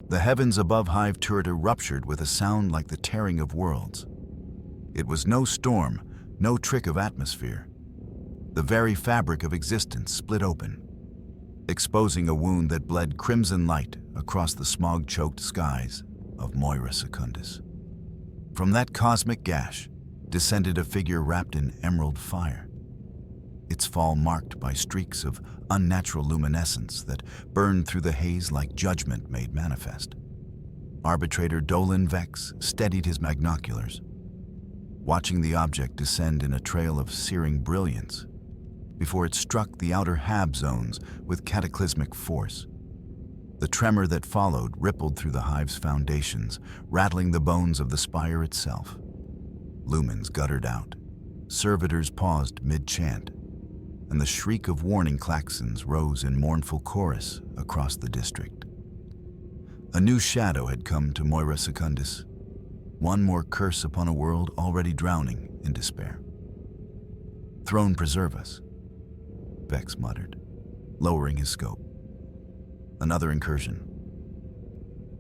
The heavens above Hive Turte ruptured with a sound like the tearing of worlds. It was no storm, no trick of atmosphere. The very fabric of existence split open, exposing a wound that bled crimson light across the smog-choked skies of Moira Secundus. From that cosmic gash descended a figure wrapped in emerald fire, its fall marked by streaks of unnatural luminescence that burned through the haze like judgment made manifest. Arbitrator Dolan Vex steadied his magnoculars, watching the object descend in a trail of searing brilliance before it struck the outer Hab zones with cataclysmic force. The tremor that followed rippled through the Hive's foundations, rattling the bones of the spire itself. Lumens guttered out, servitors paused mid-chant, and the shriek of warning klaxons rose in mournful chorus across the district. A new shadow had come to Moira Secundus, one more curse upon a world already drowning in despair. "Throne preserve us," Vex muttered, lowering his scope. Another incursion.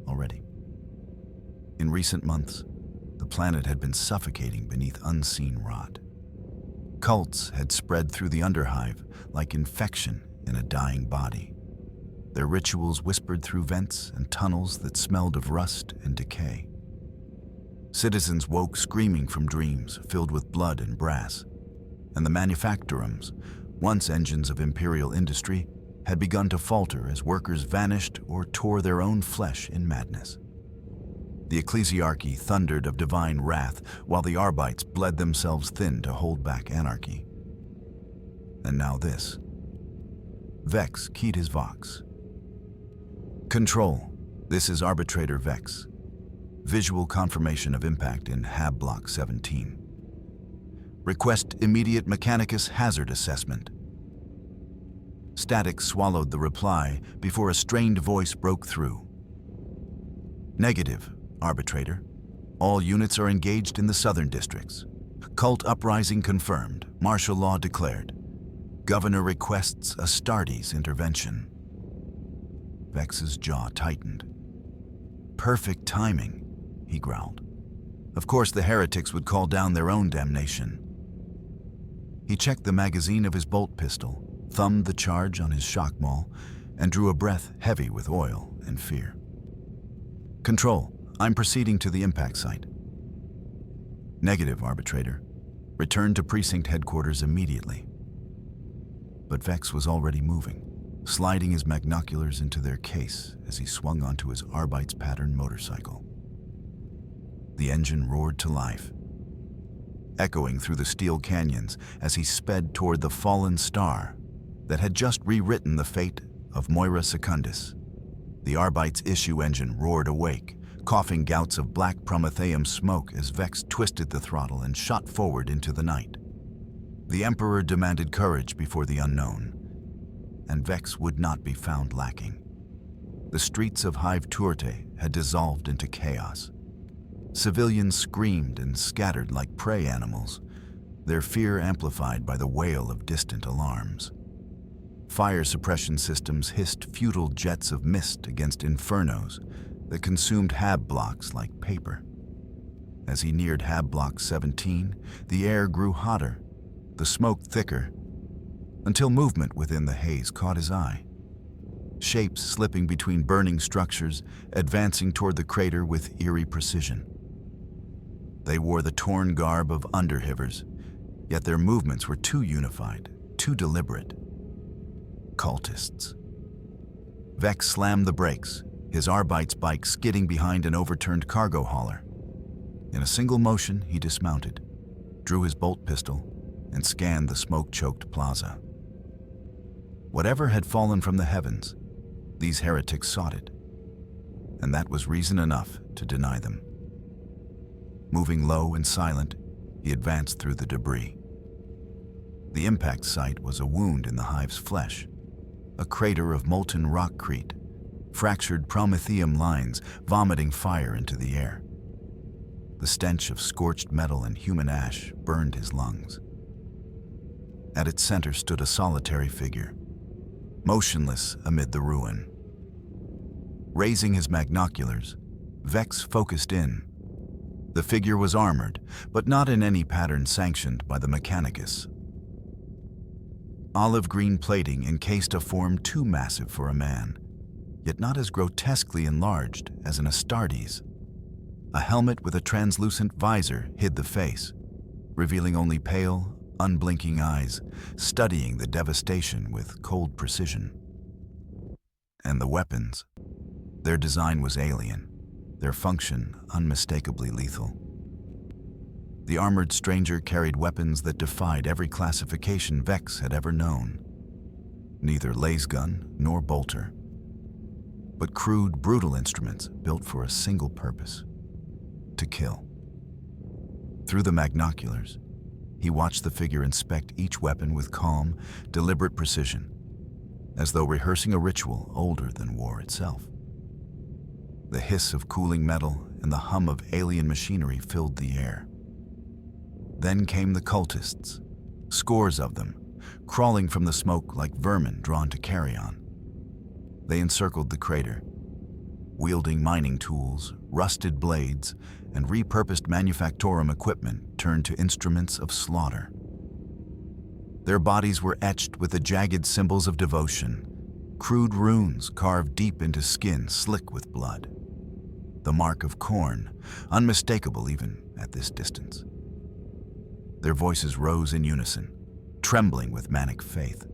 Already. In recent months, the planet had been suffocating beneath unseen rot. Cults had spread through the Underhive like infection in a dying body. Their rituals whispered through vents and tunnels that smelled of rust and decay. Citizens woke screaming from dreams filled with blood and brass, and the manufactorums, once engines of imperial industry, had begun to falter as workers vanished or tore their own flesh in madness. The ecclesiarchy thundered of divine wrath, while the Arbites bled themselves thin to hold back anarchy. And now this. Vex keyed his vox. "Control, this is Arbitrator Vex. Visual confirmation of impact in Hab Block 17. Request immediate Mechanicus hazard assessment." Static swallowed the reply before a strained voice broke through. "Negative, Arbitrator. All units are engaged in the southern districts. Cult uprising confirmed. Martial law declared. Governor requests Astartes intervention." Vex's jaw tightened. "Perfect timing," he growled. Of course the heretics would call down their own damnation. He checked the magazine of his bolt pistol, thumbed the charge on his shock maul, and drew a breath heavy with oil and fear. "Control, I'm proceeding to the impact site." "Negative, Arbitrator. Return to Precinct Headquarters immediately." But Vex was already moving, sliding his magnoculars into their case as he swung onto his Arbite's pattern motorcycle. The engine roared to life, echoing through the steel canyons as he sped toward the fallen star that had just rewritten the fate of Moira Secundus. The Arbite's issue engine roared awake, coughing gouts of black prometheum smoke as Vex twisted the throttle and shot forward into the night. The Emperor demanded courage before the unknown, and Vex would not be found lacking. The streets of Hive Turte had dissolved into chaos. Civilians screamed and scattered like prey animals, their fear amplified by the wail of distant alarms. Fire suppression systems hissed futile jets of mist against infernos that consumed Hab blocks like paper. As he neared Hab Block 17, the air grew hotter, the smoke thicker, until movement within the haze caught his eye. Shapes slipping between burning structures, advancing toward the crater with eerie precision. They wore the torn garb of underhivers, yet their movements were too unified, too deliberate. Cultists. Vex slammed the brakes, his Arbite's bike skidding behind an overturned cargo hauler. In a single motion, he dismounted, drew his bolt pistol, and scanned the smoke-choked plaza. Whatever had fallen from the heavens, these heretics sought it, and that was reason enough to deny them. Moving low and silent, he advanced through the debris. The impact site was a wound in the Hive's flesh, a crater of molten rockcrete, fractured prometheum lines vomiting fire into the air. The stench of scorched metal and human ash burned his lungs. At its center stood a solitary figure, motionless amid the ruin. Raising his binoculars, Vex focused in. The figure was armored, but not in any pattern sanctioned by the Mechanicus. Olive green plating encased a form too massive for a man, yet not as grotesquely enlarged as an Astartes. A helmet with a translucent visor hid the face, revealing only pale, unblinking eyes, studying the devastation with cold precision. And the weapons. Their design was alien, their function unmistakably lethal. The armored stranger carried weapons that defied every classification Vex had ever known. Neither lasgun nor bolter, but crude, brutal instruments built for a single purpose: to kill. Through the binoculars, he watched the figure inspect each weapon with calm, deliberate precision, as though rehearsing a ritual older than war itself. The hiss of cooling metal and the hum of alien machinery filled the air. Then came the cultists, scores of them, crawling from the smoke like vermin drawn to carrion. They encircled the crater, wielding mining tools, rusted blades, and repurposed manufactorum equipment turned to instruments of slaughter. Their bodies were etched with the jagged symbols of devotion, crude runes carved deep into skin slick with blood. The mark of Khorne, unmistakable even at this distance. Their voices rose in unison, trembling with manic faith.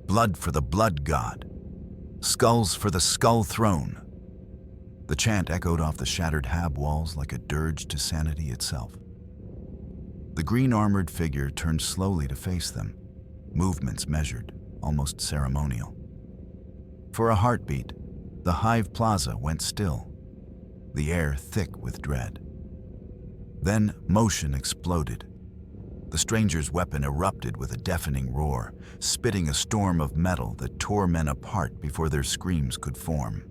Blood for the blood god, skulls for the skull throne. The chant echoed off the shattered hab walls like a dirge to sanity itself. The green-armored figure turned slowly to face them, movements measured, almost ceremonial. For a heartbeat, the Hive Plaza went still, the air thick with dread. Then motion exploded. The stranger's weapon erupted with a deafening roar, spitting a storm of metal that tore men apart before their screams could form.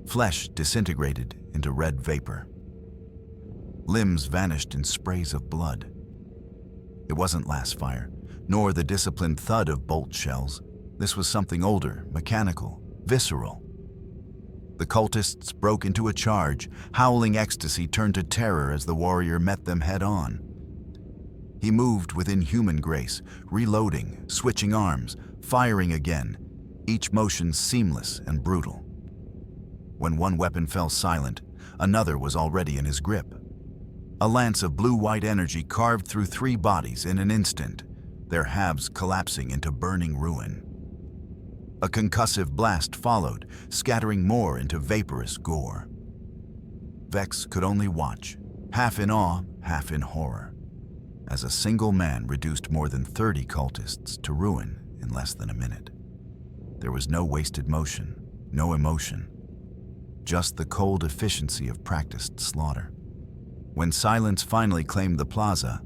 Flesh disintegrated into red vapor. Limbs vanished in sprays of blood. It wasn't last fire, nor the disciplined thud of bolt shells. This was something older, mechanical, visceral. The cultists broke into a charge. Howling ecstasy turned to terror as the warrior met them head-on. He moved with inhuman grace, reloading, switching arms, firing again, each motion seamless and brutal. When one weapon fell silent, another was already in his grip. A lance of blue-white energy carved through 3 bodies in an instant, their halves collapsing into burning ruin. A concussive blast followed, scattering more into vaporous gore. Vex could only watch, half in awe, half in horror, as a single man reduced more than 30 cultists to ruin in less than a minute. There was no wasted motion, no emotion, just the cold efficiency of practiced slaughter. When silence finally claimed the plaza,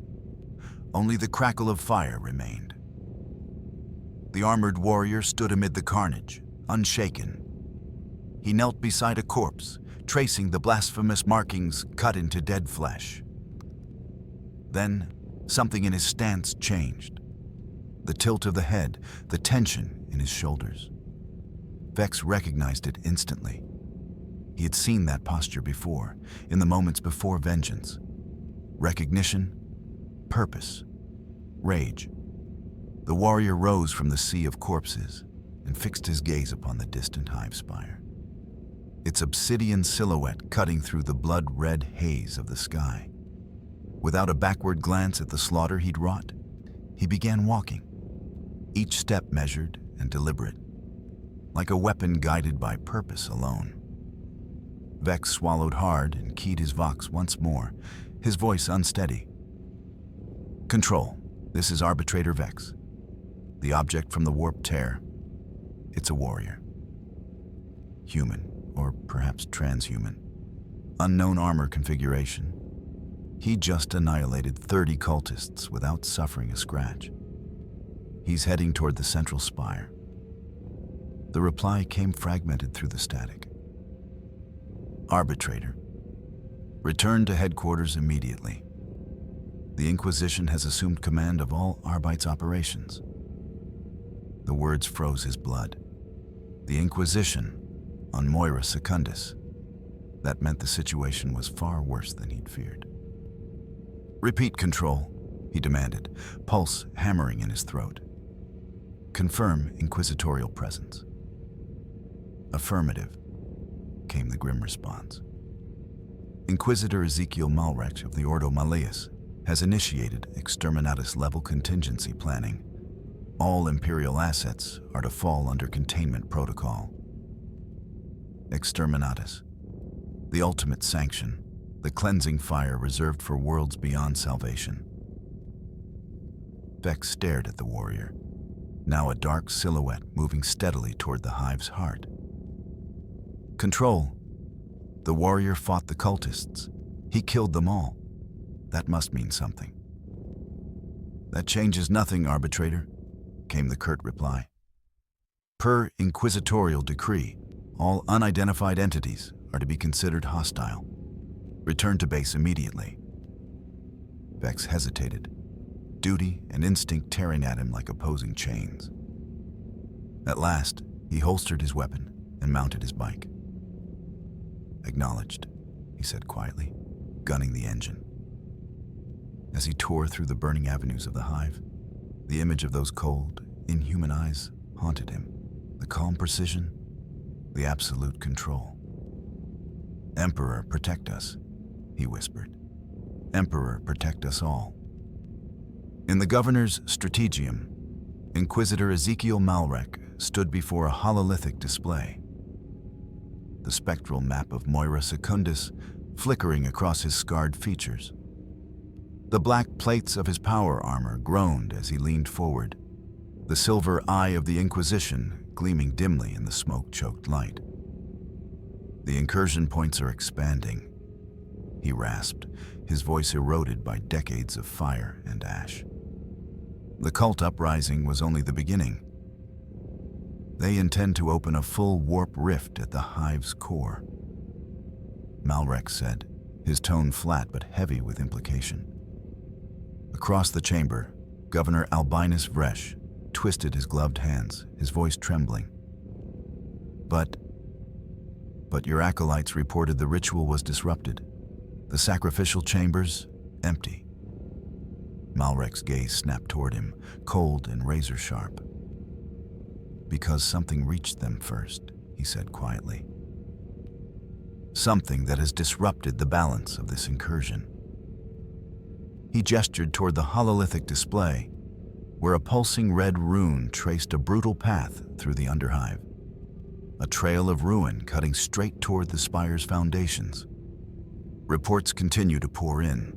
only the crackle of fire remained. The armored warrior stood amid the carnage, unshaken. He knelt beside a corpse, tracing the blasphemous markings cut into dead flesh. Then, something in his stance changed. The tilt of the head, the tension in his shoulders. Vex recognized it instantly. He had seen that posture before, in the moments before vengeance. Recognition, purpose, rage. The warrior rose from the sea of corpses and fixed his gaze upon the distant hive spire, its obsidian silhouette cutting through the blood-red haze of the sky. Without a backward glance at the slaughter he'd wrought, he began walking, each step measured and deliberate, like a weapon guided by purpose alone. Vex swallowed hard and keyed his vox once more, his voice unsteady. Control, this is Arbitrator Vex. The object from the warped tear. It's a warrior. Human, or perhaps transhuman. Unknown armor configuration. He just annihilated 30 cultists without suffering a scratch. He's heading toward the central spire. The reply came fragmented through the static. Arbitrator. Return to headquarters immediately. The Inquisition has assumed command of all Arbite's operations. The words froze his blood. The Inquisition, on Moira Secundus. That meant the situation was far worse than he'd feared. "Repeat control," he demanded, pulse hammering in his throat. "Confirm inquisitorial presence." "Affirmative," came the grim response. "Inquisitor Ezekiel Malrech of the Ordo Malleus has initiated Exterminatus-level contingency planning. All Imperial assets are to fall under containment protocol. Exterminatus, the ultimate sanction, the cleansing fire reserved for worlds beyond salvation." Vex stared at the warrior, now a dark silhouette moving steadily toward the Hive's heart. "Control. The warrior fought the cultists. He killed them all. That must mean something." "That changes nothing, Arbitrator," came the curt reply. "Per inquisitorial decree, all unidentified entities are to be considered hostile. Return to base immediately." Vex hesitated, duty and instinct tearing at him like opposing chains. At last, he holstered his weapon and mounted his bike. "Acknowledged," he said quietly, gunning the engine. As he tore through the burning avenues of the Hive, the image of those cold, inhuman eyes haunted him. The calm precision, the absolute control. "Emperor, protect us," he whispered. "Emperor, protect us all." In the governor's strategium, Inquisitor Ezekiel Malrech stood before a hololithic display. The spectral map of Moira Secundus flickering across his scarred features. The black plates of his power armor groaned as he leaned forward, the silver eye of the Inquisition gleaming dimly in the smoke-choked light. "The incursion points are expanding," he rasped, his voice eroded by decades of fire and ash. "The cult uprising was only the beginning. They intend to open a full warp rift at the Hive's core." Malrech said, his tone flat but heavy with implication. Across the chamber, Governor Albinus Vresh twisted his gloved hands, his voice trembling. But your acolytes reported the ritual was disrupted. The sacrificial chambers, empty." Malrech's gaze snapped toward him, cold and razor-sharp. "Because something reached them first," he said quietly. "Something that has disrupted the balance of this incursion." He gestured toward the hololithic display, where a pulsing red rune traced a brutal path through the Underhive. A trail of ruin cutting straight toward the spire's foundations. "Reports continue to pour in,"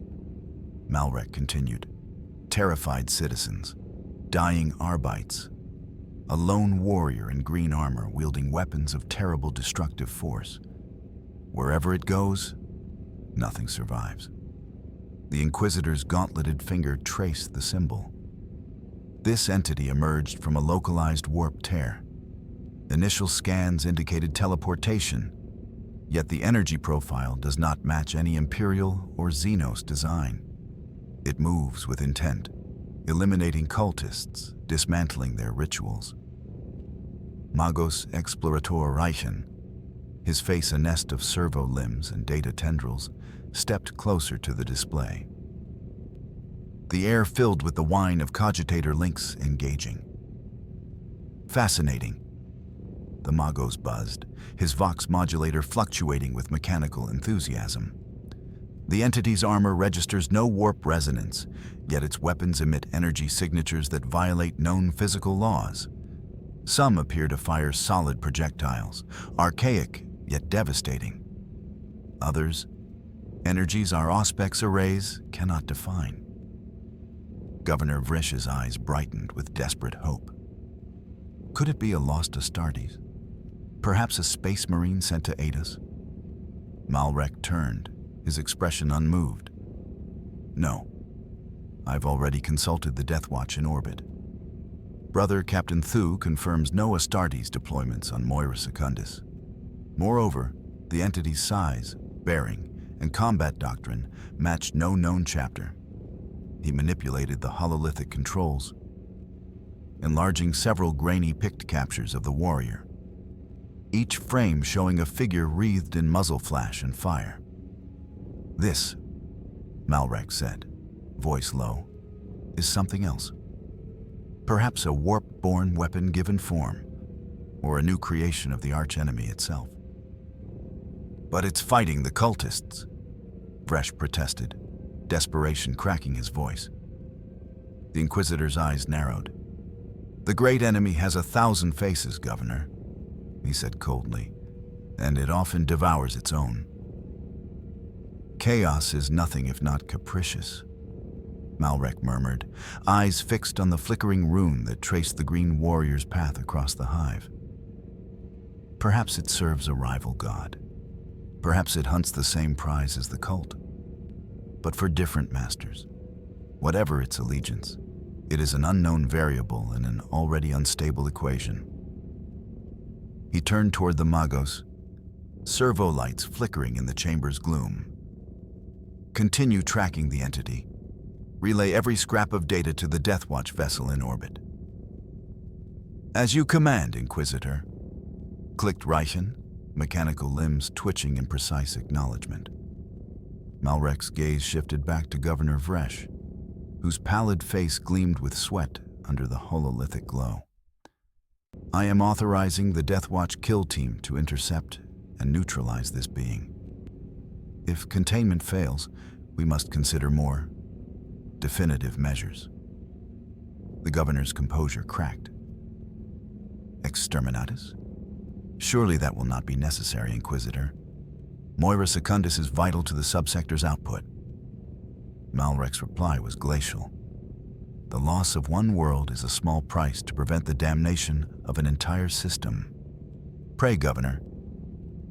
Malrech continued. "Terrified citizens, dying Arbites, a lone warrior in green armor wielding weapons of terrible destructive force. Wherever it goes, nothing survives." The Inquisitor's gauntleted finger traced the symbol. This entity emerged from a localized warp tear. Initial scans indicated teleportation, yet the energy profile does not match any Imperial or Xenos design. It moves with intent, eliminating cultists, dismantling their rituals. Magos Explorator Reichen, his face a nest of servo limbs and data tendrils, stepped closer to the display. The air filled with the whine of cogitator links engaging. "Fascinating," the Magos buzzed, his vox modulator fluctuating with mechanical enthusiasm. "The entity's armor registers no warp resonance, yet its weapons emit energy signatures that violate known physical laws. Some appear to fire solid projectiles, archaic yet devastating. Others, energies our Auspex arrays cannot define." Governor Vrish's eyes brightened with desperate hope. Could it be a lost Astartes? Perhaps a space marine sent to aid us? Malrech turned, his expression unmoved. "No. I've already consulted the Deathwatch in orbit. Brother Captain Thu confirms no Astartes deployments on Moira Secundus. Moreover, the entity's size, bearing, and combat doctrine matched no known chapter." He manipulated the hololithic controls, enlarging several grainy pict captures of the warrior. each frame showing a figure wreathed in muzzle flash and fire. "This," Malrek said, voice low, "is something else. Perhaps a warp-born weapon given form, or a new creation of the archenemy itself." "But it's fighting the cultists," Vresh protested, desperation cracking his voice. The Inquisitor's eyes narrowed. "The great enemy has 1,000 faces, Governor," he said coldly, "and it often devours its own. Chaos is nothing if not capricious," Malrek murmured, eyes fixed on the flickering rune that traced the green warrior's path across the hive. "Perhaps it serves a rival god. Perhaps it hunts the same prize as the cult. But for different masters. Whatever its allegiance, it is an unknown variable in an already unstable equation." He turned toward the Magos, servo lights flickering in the chamber's gloom. "Continue tracking the entity. Relay every scrap of data to the Deathwatch vessel in orbit." "As you command, Inquisitor," clicked Reichen, mechanical limbs twitching in precise acknowledgement. Malrek's gaze shifted back to Governor Vresh, whose pallid face gleamed with sweat under the hololithic glow. "I am authorizing the Deathwatch kill team to intercept and neutralize this being. If containment fails, we must consider more definitive measures." The Governor's composure cracked. "Exterminatus? Surely that will not be necessary, Inquisitor. Moira Secundus is vital to the subsector's output." Malrek's reply was glacial. "The loss of one world is a small price to prevent the damnation of an entire system. Pray, Governor,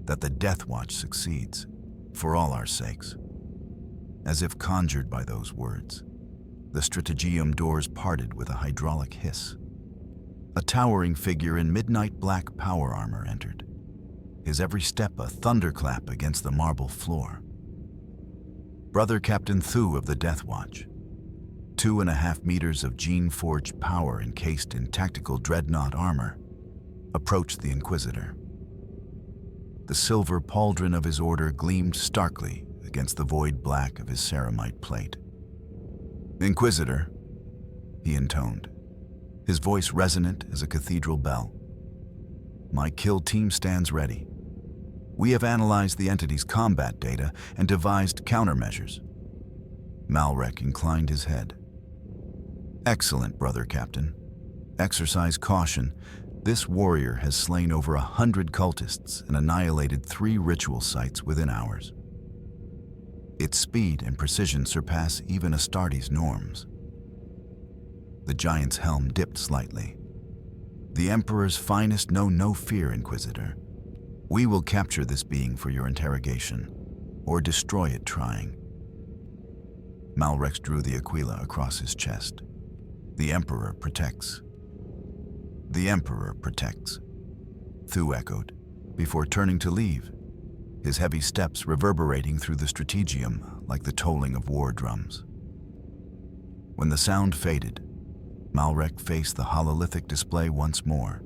that the Deathwatch succeeds, for all our sakes." As if conjured by those words, the Stratageum doors parted with a hydraulic hiss. A towering figure in midnight black power armor entered, his every step a thunderclap against the marble floor. Brother Captain Thu of the Deathwatch, 2.5 meters of gene-forged power encased in tactical dreadnought armor, approached the Inquisitor. The silver pauldron of his order gleamed starkly against the void black of his ceramite plate. "Inquisitor," he intoned, his voice resonant as a cathedral bell, "my kill team stands ready. We have analyzed the entity's combat data and devised countermeasures." Malrek inclined his head. "Excellent, Brother Captain. Exercise caution. This warrior has slain over 100 cultists and annihilated 3 ritual sites within hours. Its speed and precision surpass even Astartes' norms." The giant's helm dipped slightly. "The Emperor's finest know no fear, Inquisitor. We will capture this being for your interrogation, or destroy it trying." Malrex drew the aquila across his chest. "The Emperor protects." "The Emperor protects," Thu echoed, before turning to leave, his heavy steps reverberating through the Stratageum like the tolling of war drums. When the sound faded, Malrek faced the hololithic display once more,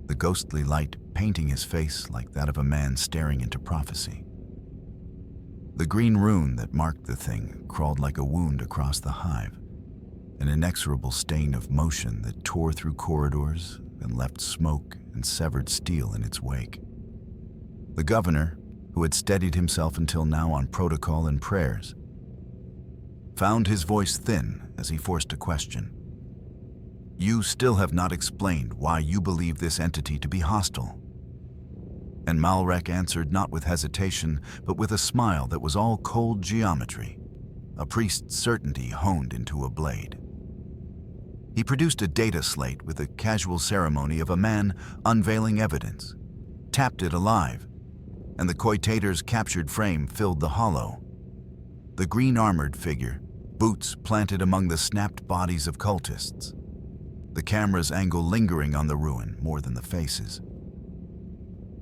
the ghostly light painting his face like that of a man staring into prophecy. The green rune that marked the thing crawled like a wound across the hive, an inexorable stain of motion that tore through corridors and left smoke and severed steel in its wake. The Governor, who had steadied himself until now on protocol and prayers, found his voice thin as he forced a question. "You still have not explained why you believe this entity to be hostile." And Malrek answered not with hesitation, but with a smile that was all cold geometry, a priest's certainty honed into a blade. He produced a data slate with the casual ceremony of a man unveiling evidence, tapped it alive, and the coitator's captured frame filled the hollow. The green-armored figure, boots planted among the snapped bodies of cultists, the camera's angle lingering on the ruin more than the faces.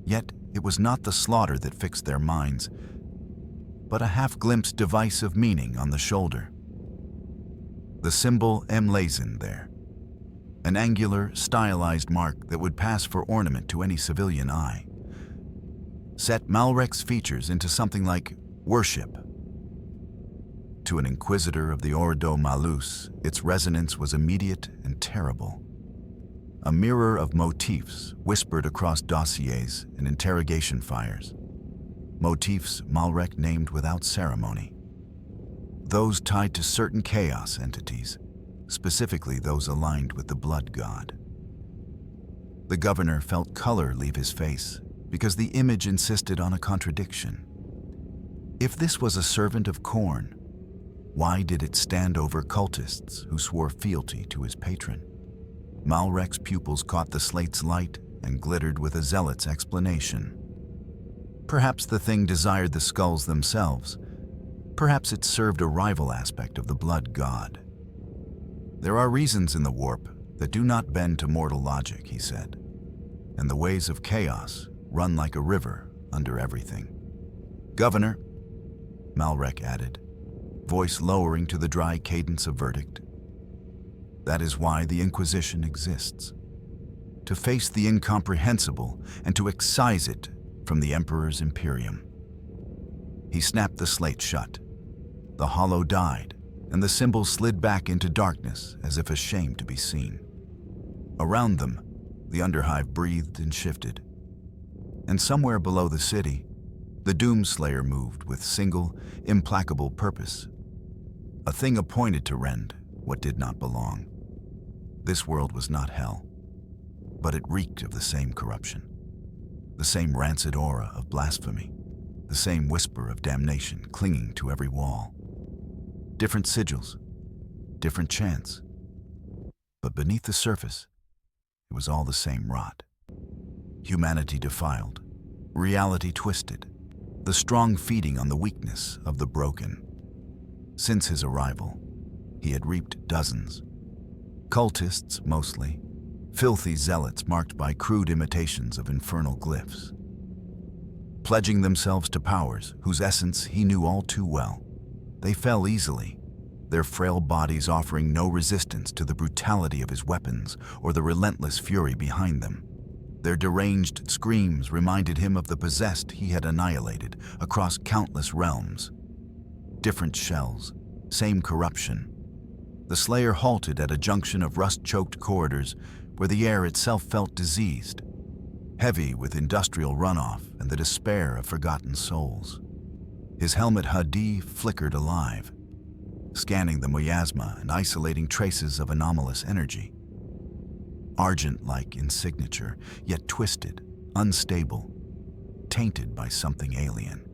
Yet it was not the slaughter that fixed their minds, but a half-glimpsed device of meaning on the shoulder. The symbol emblazoned there, an angular, stylized mark that would pass for ornament to any civilian eye, set Malrek's features into something like worship. To an inquisitor of the Ordo Malus, its resonance was immediate and terrible. A mirror of motifs whispered across dossiers and interrogation fires. Motifs Malrek named without ceremony. Those tied to certain chaos entities, specifically those aligned with the blood god. The governor felt color leave his face because the image insisted on a contradiction. If this was a servant of Khorne, why did it stand over cultists who swore fealty to his patron? Malrek's pupils caught the slate's light and glittered with a zealot's explanation. Perhaps the thing desired the skulls themselves. Perhaps it served a rival aspect of the blood god. There are reasons in the warp that do not bend to mortal logic, he said, and the ways of chaos run like a river under everything. Governor, Malrek added, voice lowering to the dry cadence of verdict. That is why the Inquisition exists. To face the incomprehensible and to excise it from the Emperor's Imperium. He snapped the slate shut. The hollow died, and the symbol slid back into darkness as if ashamed to be seen. Around them, the Underhive breathed and shifted. And somewhere below the city, the Doomslayer moved with single, implacable purpose. A thing appointed to rend what did not belong. This world was not hell, but it reeked of the same corruption, the same rancid aura of blasphemy, the same whisper of damnation clinging to every wall. Different sigils, different chants, but beneath the surface, it was all the same rot. Humanity defiled, reality twisted, the strong feeding on the weakness of the broken. Since his arrival, he had reaped dozens. Cultists, mostly. Filthy zealots marked by crude imitations of infernal glyphs. Pledging themselves to powers whose essence he knew all too well. They fell easily, their frail bodies offering no resistance to the brutality of his weapons or the relentless fury behind them. Their deranged screams reminded him of the possessed he had annihilated across countless realms. Different shells, same corruption. The Slayer halted at a junction of rust-choked corridors where the air itself felt diseased, heavy with industrial runoff and the despair of forgotten souls. His helmet Hadi flickered alive, scanning the miasma and isolating traces of anomalous energy. Argent-like in signature, yet twisted, unstable, tainted by something alien.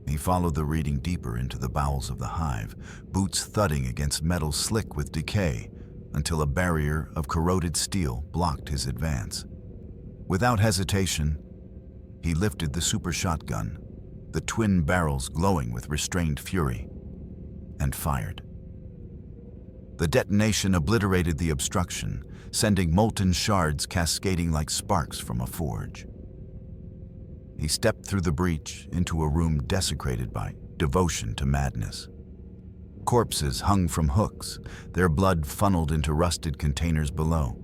He followed the reading deeper into the bowels of the hive, boots thudding against metal slick with decay, until a barrier of corroded steel blocked his advance. Without hesitation, he lifted the super shotgun, the twin barrels glowing with restrained fury, and fired. The detonation obliterated the obstruction, sending molten shards cascading like sparks from a forge. He stepped through the breach into a room desecrated by devotion to madness. Corpses hung from hooks, their blood funneled into rusted containers below.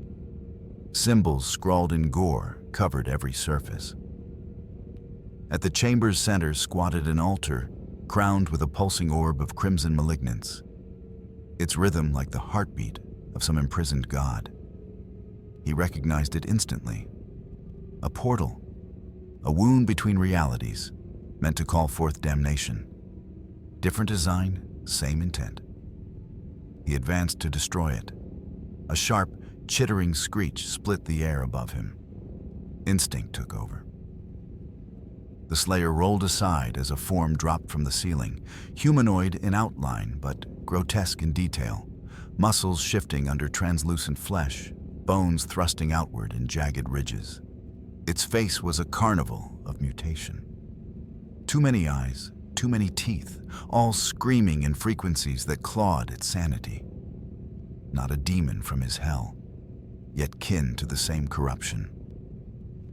Symbols scrawled in gore covered every surface. At the chamber's center squatted an altar, crowned with a pulsing orb of crimson malignance, its rhythm like the heartbeat of some imprisoned god. He recognized it instantly. A portal, a wound between realities, meant to call forth damnation. Different design, same intent. He advanced to destroy it. A sharp, chittering screech split the air above him. Instinct took over. The Slayer rolled aside as a form dropped from the ceiling, humanoid in outline but grotesque in detail, muscles shifting under translucent flesh, bones thrusting outward in jagged ridges. Its face was a carnival of mutation. Too many eyes, too many teeth, all screaming in frequencies that clawed at sanity. Not a demon from his hell, yet kin to the same corruption.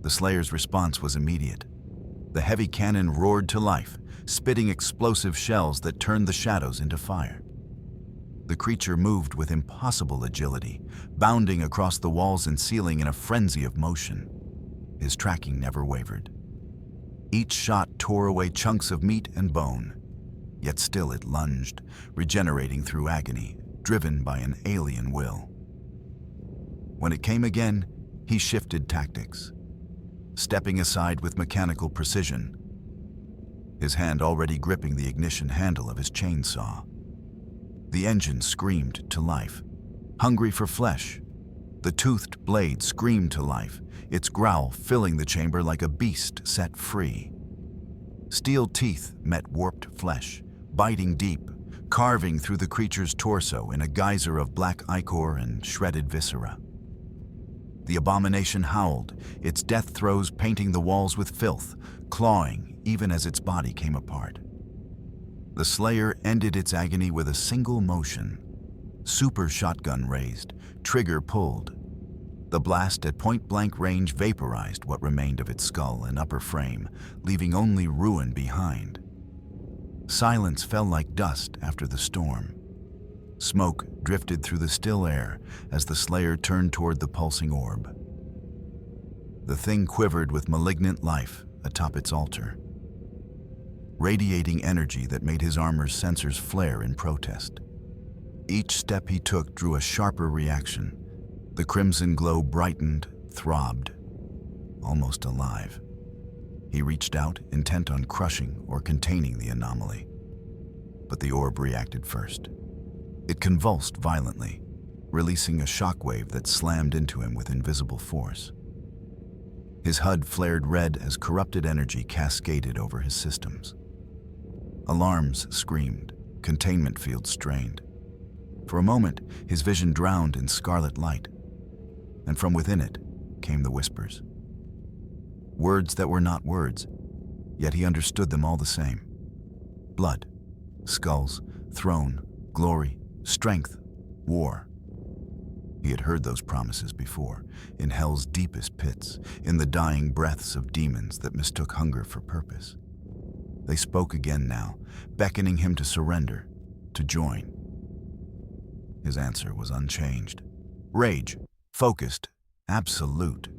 The Slayer's response was immediate. The heavy cannon roared to life, spitting explosive shells that turned the shadows into fire. The creature moved with impossible agility, bounding across the walls and ceiling in a frenzy of motion. His tracking never wavered. Each shot tore away chunks of meat and bone, yet still it lunged, regenerating through agony, driven by an alien will. When it came again, he shifted tactics, stepping aside with mechanical precision, his hand already gripping the ignition handle of his chainsaw. The engine screamed to life, hungry for flesh. The toothed blade screamed to life, its growl filling the chamber like a beast set free. Steel teeth met warped flesh, biting deep, carving through the creature's torso in a geyser of black ichor and shredded viscera. The abomination howled, its death throes painting the walls with filth, clawing even as its body came apart. The Slayer ended its agony with a single motion. Super shotgun raised, trigger pulled. The blast at point-blank range vaporized what remained of its skull and upper frame, leaving only ruin behind. Silence fell like dust after the storm. Smoke drifted through the still air as the Slayer turned toward the pulsing orb. The thing quivered with malignant life atop its altar, radiating energy that made his armor's sensors flare in protest. Each step he took drew a sharper reaction. The crimson glow brightened, throbbed, almost alive. He reached out, intent on crushing or containing the anomaly. But the orb reacted first. It convulsed violently, releasing a shockwave that slammed into him with invisible force. His HUD flared red as corrupted energy cascaded over his systems. Alarms screamed, containment fields strained. For a moment, his vision drowned in scarlet light, and from within it came the whispers. Words that were not words, yet he understood them all the same. Blood, skulls, throne, glory, strength, war. He had heard those promises before, in hell's deepest pits, in the dying breaths of demons that mistook hunger for purpose. They spoke again now, beckoning him to surrender, to join. His answer was unchanged. Rage, focused, absolute.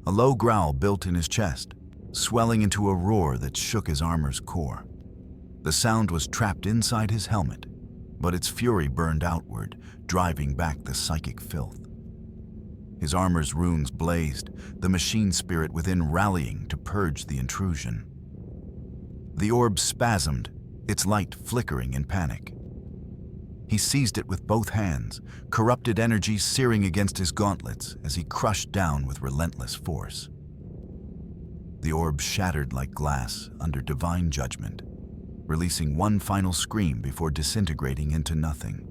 A low growl built in his chest, swelling into a roar that shook his armor's core. The sound was trapped inside his helmet, but its fury burned outward, driving back the psychic filth. His armor's runes blazed, the machine spirit within rallying to purge the intrusion. The orb spasmed, its light flickering in panic. He seized it with both hands, corrupted energy searing against his gauntlets as he crushed down with relentless force. The orb shattered like glass under divine judgment, releasing one final scream before disintegrating into nothing.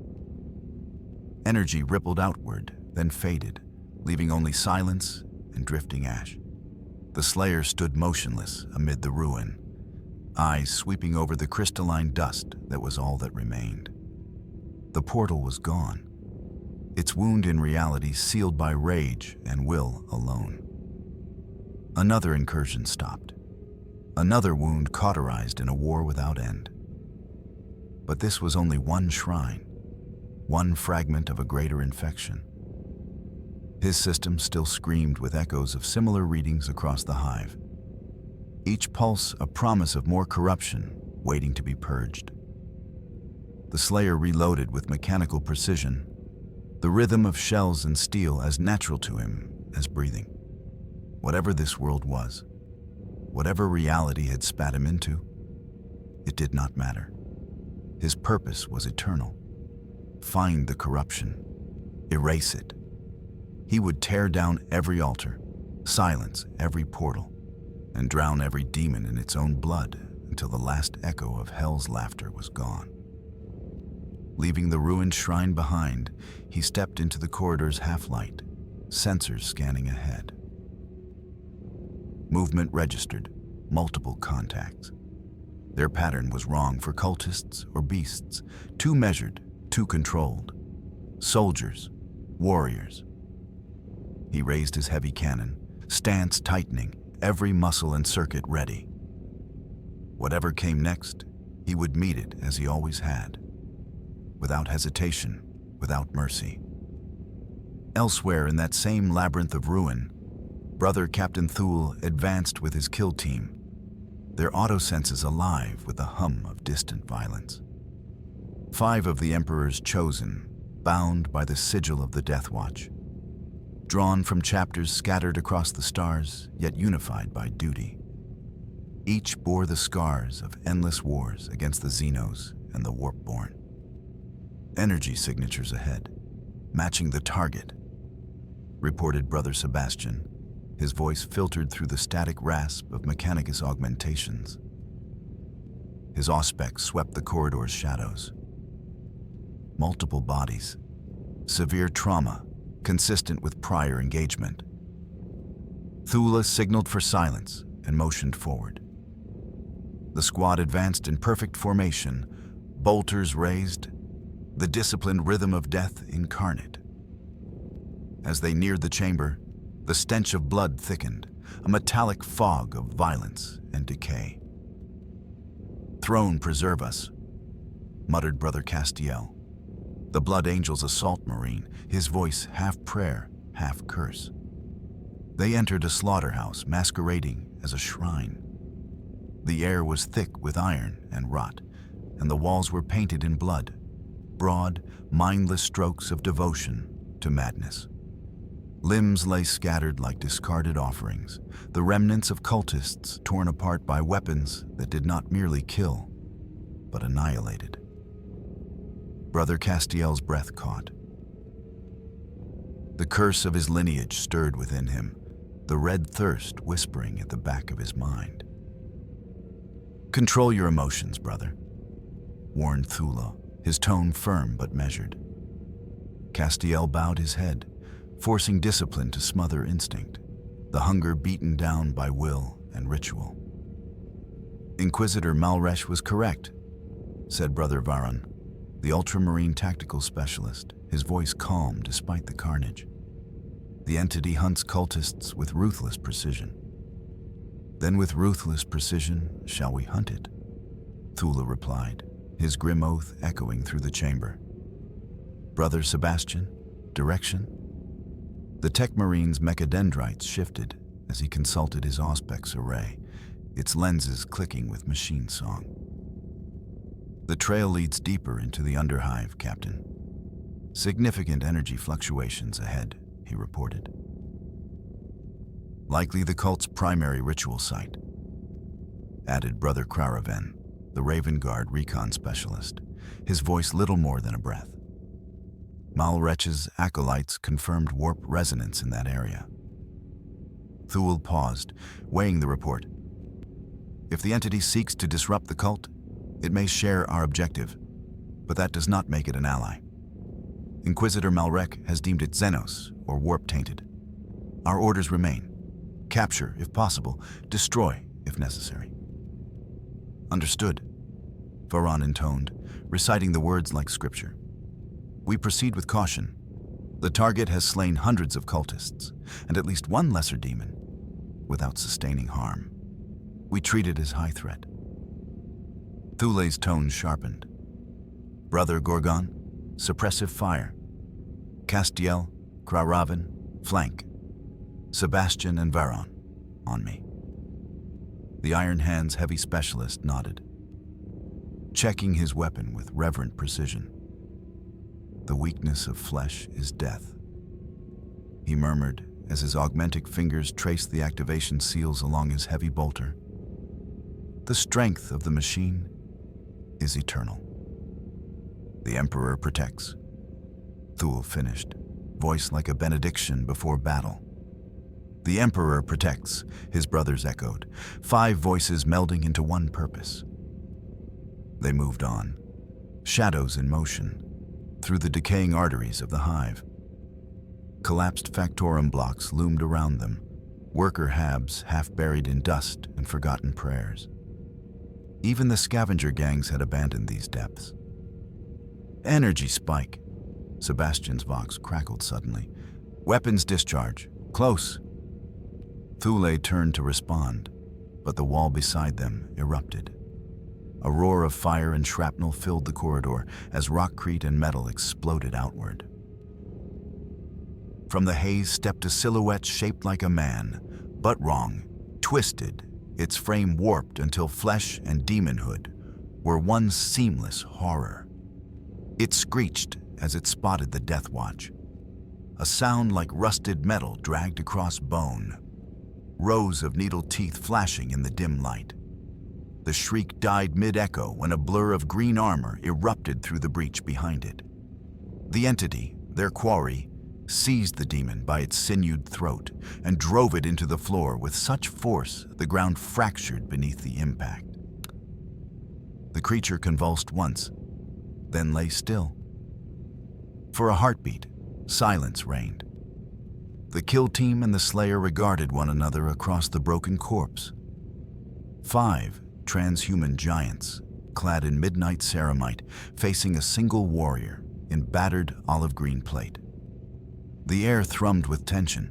Energy rippled outward, then faded, leaving only silence and drifting ash. The Slayer stood motionless amid the ruin, eyes sweeping over the crystalline dust that was all that remained. The portal was gone, its wound in reality sealed by rage and will alone. Another incursion stopped, another wound cauterized in a war without end. But this was only one shrine, one fragment of a greater infection. His system still screamed with echoes of similar readings across the Hive, each pulse a promise of more corruption waiting to be purged. The Slayer reloaded with mechanical precision, the rhythm of shells and steel as natural to him as breathing. Whatever this world was, whatever reality had spat him into, it did not matter. His purpose was eternal. Find the corruption, erase it. He would tear down every altar, silence every portal, and drown every demon in its own blood until the last echo of hell's laughter was gone. Leaving the ruined shrine behind, he stepped into the corridor's half-light, sensors scanning ahead. Movement registered, multiple contacts. Their pattern was wrong for cultists or beasts, too measured, too controlled. Soldiers, warriors. He raised his heavy cannon, stance tightening, every muscle and circuit ready. Whatever came next, he would meet it as he always had, without hesitation, without mercy. Elsewhere in that same labyrinth of ruin, Brother Captain Thule advanced with his kill team, their auto-senses alive with the hum of distant violence. 5 of the Emperor's chosen, bound by the sigil of the Deathwatch, drawn from chapters scattered across the stars, yet unified by duty. Each bore the scars of endless wars against the Xenos and the Warpborn. Energy signatures ahead, matching the target, reported Brother Sebastian, his voice filtered through the static rasp of Mechanicus augmentations. His auspex swept the corridor's shadows. Multiple bodies, severe trauma, consistent with prior engagement. Thule signaled for silence and motioned forward. The squad advanced in perfect formation, bolters raised, the disciplined rhythm of death incarnate. As they neared the chamber, the stench of blood thickened, a metallic fog of violence and decay. "Throne preserve us," muttered Brother Castiel, the Blood Angel's assault marine, his voice half prayer, half curse. They entered a slaughterhouse masquerading as a shrine. The air was thick with iron and rot, and the walls were painted in blood, broad, mindless strokes of devotion to madness. Limbs lay scattered like discarded offerings, the remnants of cultists torn apart by weapons that did not merely kill, but annihilated. Brother Castiel's breath caught. The curse of his lineage stirred within him, the red thirst whispering at the back of his mind. "Control your emotions, brother," warned Thule, his tone firm but measured. Castiel bowed his head, forcing discipline to smother instinct, the hunger beaten down by will and ritual. "Inquisitor Malresh was correct," said Brother Varon, the ultramarine tactical specialist, his voice calm despite the carnage. "The entity hunts cultists with ruthless precision. Then with ruthless precision shall we hunt it," Thule replied, his grim oath echoing through the chamber. "Brother Sebastian, direction?" The Tech Marine's mechadendrites shifted as he consulted his auspex array, its lenses clicking with machine song. "The trail leads deeper into the Underhive, Captain. Significant energy fluctuations ahead," he reported. "Likely the cult's primary ritual site," added Brother Kraraven, the Raven Guard recon specialist, his voice little more than a breath. Malrech's acolytes confirmed warp resonance in that area. Thule paused, weighing the report. "If the entity seeks to disrupt the cult, it may share our objective, but that does not make it an ally. Inquisitor Malrech has deemed it Xenos or warp-tainted. Our orders remain. Capture, if possible, destroy, if necessary." "Understood," Varon intoned, reciting the words like scripture. "We proceed with caution. The target has slain hundreds of cultists, and at least one lesser demon, without sustaining harm. We treat it as high threat." Thule's tone sharpened. "Brother Gorgon, suppressive fire. Castiel, Kraraven, flank. Sebastian and Varon, on me." The Iron Hand's heavy specialist nodded, checking his weapon with reverent precision. "The weakness of flesh is death," he murmured as his augmentic fingers traced the activation seals along his heavy bolter. "The strength of the machine is eternal." "The Emperor protects," Thule finished, voice like a benediction before battle. "The Emperor protects," his brothers echoed, 5 voices melding into one purpose. They moved on, shadows in motion, through the decaying arteries of the Hive. Collapsed factorum blocks loomed around them, worker habs half buried in dust and forgotten prayers. Even the scavenger gangs had abandoned these depths. "Energy spike," Sebastian's vox crackled suddenly. "Weapons discharge. Close." Thule turned to respond, but the wall beside them erupted. A roar of fire and shrapnel filled the corridor as rockcrete and metal exploded outward. From the haze stepped a silhouette shaped like a man, but wrong, twisted, its frame warped until flesh and demonhood were one seamless horror. It screeched as it spotted the Deathwatch, a sound like rusted metal dragged across bone, rows of needle teeth flashing in the dim light. The shriek died mid-echo when a blur of green armor erupted through the breach behind it. The entity, their quarry, seized the demon by its sinewed throat and drove it into the floor with such force the ground fractured beneath the impact. The creature convulsed once, then lay still. For a heartbeat, silence reigned. The kill team and the Slayer regarded one another across the broken corpse. 5 transhuman giants, clad in midnight ceramite, facing a single warrior in battered olive-green plate. The air thrummed with tension,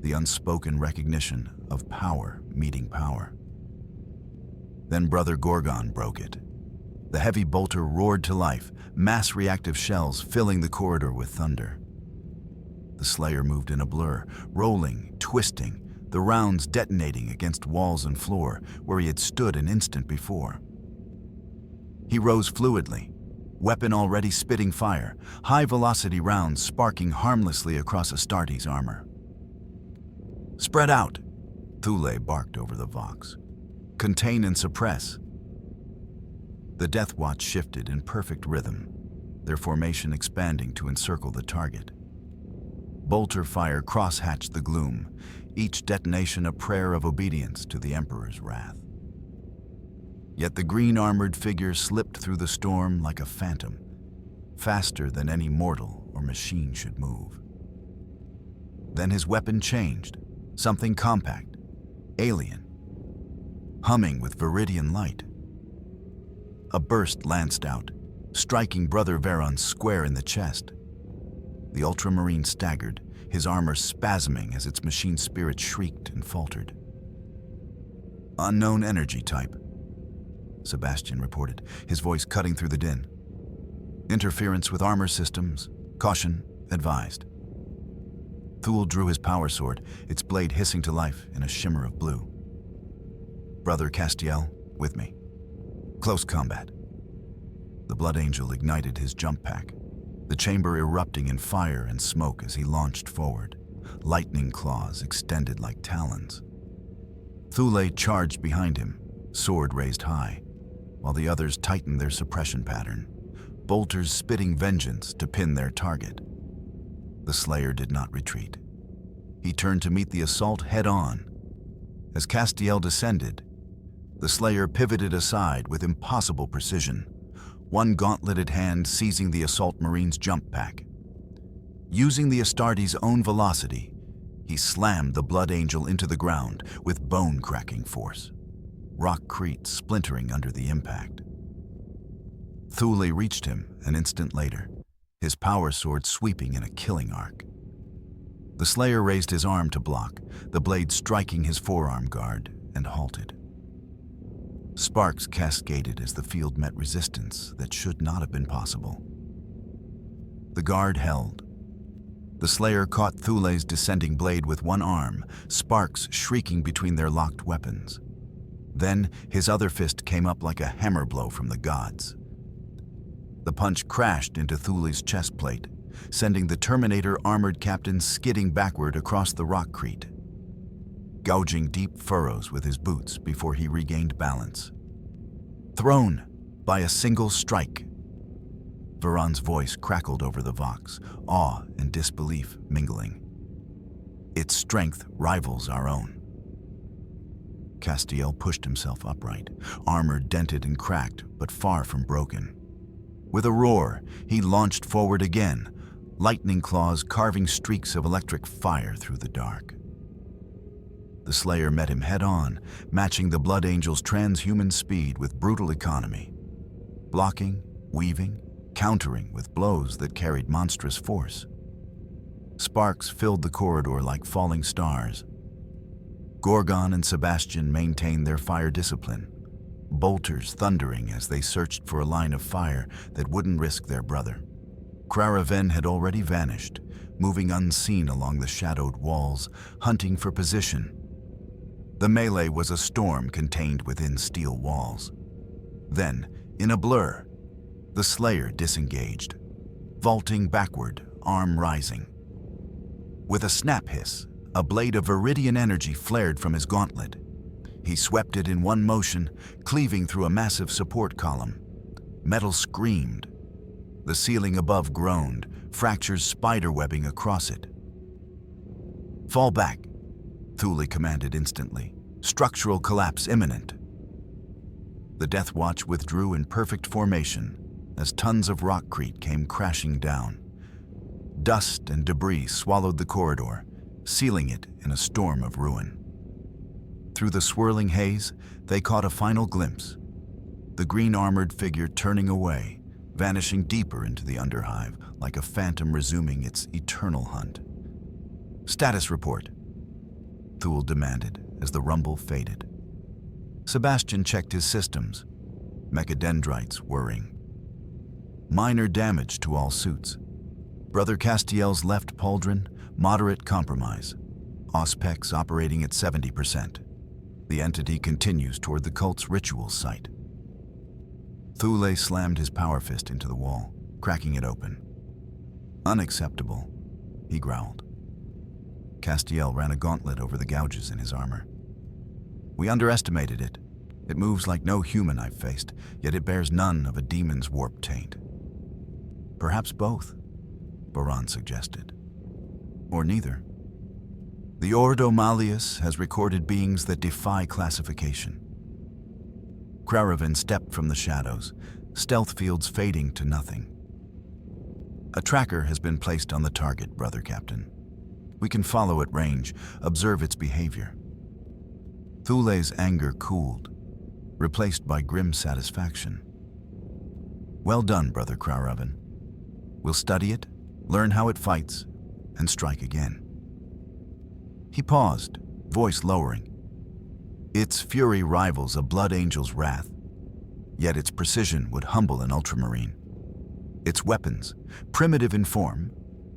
the unspoken recognition of power meeting power. Then Brother Gorgon broke it. The heavy bolter roared to life, mass reactive shells filling the corridor with thunder. The Slayer moved in a blur, rolling, twisting, the rounds detonating against walls and floor where he had stood an instant before. He rose fluidly, weapon already spitting fire, high-velocity rounds sparking harmlessly across Astartes' armor. "Spread out," Thule barked over the vox. "Contain and suppress." The Deathwatch shifted in perfect rhythm, their formation expanding to encircle the target. Bolter fire cross-hatched the gloom, each detonation a prayer of obedience to the Emperor's wrath. Yet the green-armored figure slipped through the storm like a phantom, faster than any mortal or machine should move. Then his weapon changed, something compact, alien, humming with viridian light. A burst lanced out, striking Brother Veron square in the chest. The Ultramarine staggered, his armor spasming as its machine spirit shrieked and faltered. "Unknown energy type," Sebastian reported, his voice cutting through the din. "Interference with armor systems. Caution advised." Thule drew his power sword, its blade hissing to life in a shimmer of blue. "Brother Castiel, with me. Close combat." The Blood Angel ignited his jump pack, the chamber erupting in fire and smoke as he launched forward, lightning claws extended like talons. Thule charged behind him, sword raised high, while the others tightened their suppression pattern, bolters spitting vengeance to pin their target. The Slayer did not retreat. He turned to meet the assault head-on. As Castiel descended, the Slayer pivoted aside with impossible precision, one gauntleted hand seizing the Assault Marine's jump pack. Using the Astartes' own velocity, he slammed the Blood Angel into the ground with bone-cracking force, rockcrete splintering under the impact. Thule reached him an instant later, his power sword sweeping in a killing arc. The Slayer raised his arm to block, the blade striking his forearm guard, and halted. Sparks cascaded as the field met resistance that should not have been possible. The guard held. The Slayer caught Thule's descending blade with one arm, sparks shrieking between their locked weapons. Then his other fist came up like a hammer blow from the gods. The punch crashed into Thule's chest plate, sending the Terminator-armored captain skidding backward across the rockcrete, gouging deep furrows with his boots before he regained balance. "Thrown by a single strike." Veron's voice crackled over the vox, awe and disbelief mingling. "Its strength rivals our own." Castiel pushed himself upright, armor dented and cracked, but far from broken. With a roar, he launched forward again, lightning claws carving streaks of electric fire through the dark. The Slayer met him head-on, matching the Blood Angel's transhuman speed with brutal economy, blocking, weaving, countering with blows that carried monstrous force. Sparks filled the corridor like falling stars. Gorgon and Sebastian maintained their fire discipline, bolters thundering as they searched for a line of fire that wouldn't risk their brother. Kraven had already vanished, moving unseen along the shadowed walls, hunting for position. The melee was a storm contained within steel walls. Then, in a blur, the Slayer disengaged, vaulting backward, arm rising. With a snap hiss, a blade of viridian energy flared from his gauntlet. He swept it in one motion, cleaving through a massive support column. Metal screamed. The ceiling above groaned, fractures spiderwebbing across it. "Fall back," Thule commanded instantly. "Structural collapse imminent." The Deathwatch withdrew in perfect formation as tons of rockcrete came crashing down. Dust and debris swallowed the corridor, sealing it in a storm of ruin. Through the swirling haze, they caught a final glimpse. The green-armored figure turning away, vanishing deeper into the underhive like a phantom resuming its eternal hunt. "Status report," Thule demanded as the rumble faded. Sebastian checked his systems, mechadendrites whirring. Minor damage to all suits. Brother Castiel's left pauldron, moderate compromise. Auspex operating at 70%. The entity continues toward the cult's ritual site. Thule slammed his power fist into the wall, cracking it open. "Unacceptable," he growled. Castiel ran a gauntlet over the gouges in his armor. "We underestimated it. It moves like no human I've faced, yet it bears none of a demon's warp taint." "Perhaps both," Boran suggested. "Or neither. The Ordo Malleus has recorded beings that defy classification." Kraven stepped from the shadows, stealth fields fading to nothing. "A tracker has been placed on the target, Brother Captain. We can follow at range, observe its behavior." Thule's anger cooled, replaced by grim satisfaction. "Well done, Brother Kraven. We'll study it, learn how it fights, and strike again." He paused, voice lowering. Its fury rivals a Blood Angel's wrath, yet its precision would humble an Ultramarine. Its weapons, primitive in form,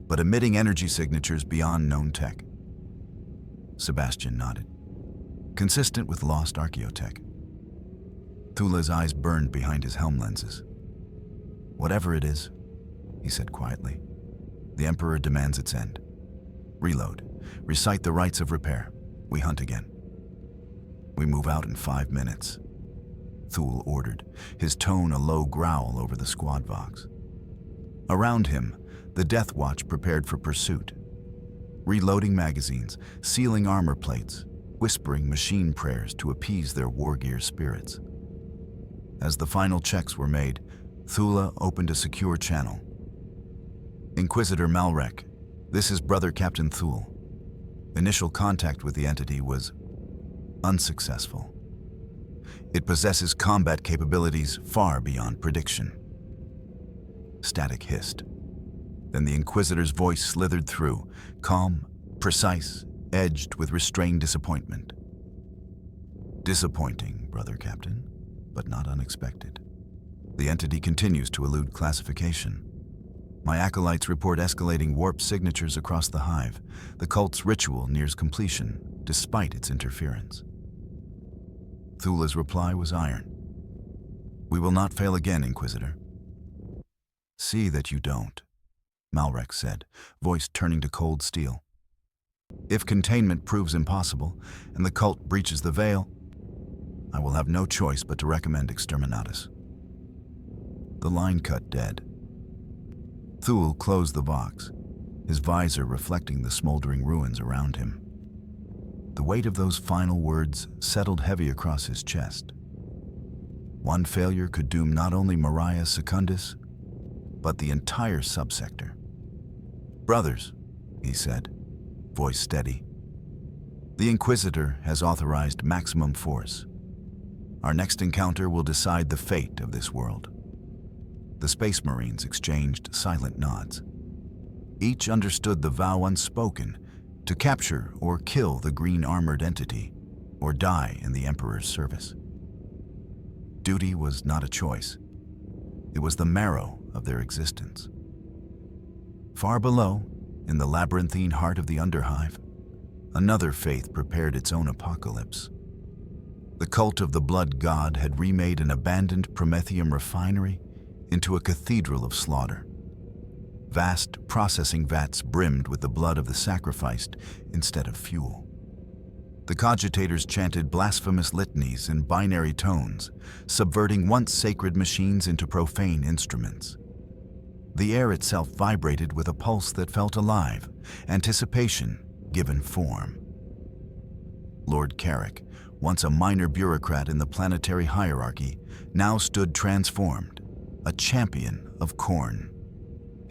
but emitting energy signatures beyond known tech. Sebastian nodded. Consistent with lost archaeotech. Thule's eyes burned behind his helm lenses. "Whatever it is," he said quietly, "the Emperor demands its end. Reload. Recite the rites of repair. We hunt again." "We move out in 5 minutes," Thule ordered, his tone a low growl over the squad vox. Around him, the Deathwatch prepared for pursuit. Reloading magazines, sealing armor plates, whispering machine prayers to appease their wargear spirits. As the final checks were made, Thule opened a secure channel. "Inquisitor Malrek, this is Brother Captain Thule. Initial contact with the entity was unsuccessful. It possesses combat capabilities far beyond prediction." Static hissed. Then the Inquisitor's voice slithered through, calm, precise, edged with restrained disappointment. "Disappointing, Brother Captain, but not unexpected. The entity continues to elude classification. My acolytes report escalating warp signatures across the Hive. The cult's ritual nears completion, despite its interference." Thule's reply was iron. "We will not fail again, Inquisitor." "See that you don't," Malrek said, voice turning to cold steel. "If containment proves impossible, and the cult breaches the veil, I will have no choice but to recommend Exterminatus." The line cut dead. Thule closed the vox, his visor reflecting the smoldering ruins around him. The weight of those final words settled heavy across his chest. One failure could doom not only Mariah Secundus, but the entire subsector. "Brothers," he said, voice steady, "the Inquisitor has authorized maximum force. Our next encounter will decide the fate of this world." The Space Marines exchanged silent nods. Each understood the vow unspoken to capture or kill the green-armored entity, or die in the Emperor's service. Duty was not a choice. It was the marrow of their existence. Far below, in the labyrinthine heart of the Underhive, another faith prepared its own apocalypse. The cult of the Blood God had remade an abandoned Prometheum refinery into a cathedral of slaughter. Vast processing vats brimmed with the blood of the sacrificed instead of fuel. The cogitators chanted blasphemous litanies in binary tones, subverting once sacred machines into profane instruments. The air itself vibrated with a pulse that felt alive, anticipation given form. Lord Carrick, once a minor bureaucrat in the planetary hierarchy, now stood transformed, a champion of Khorne.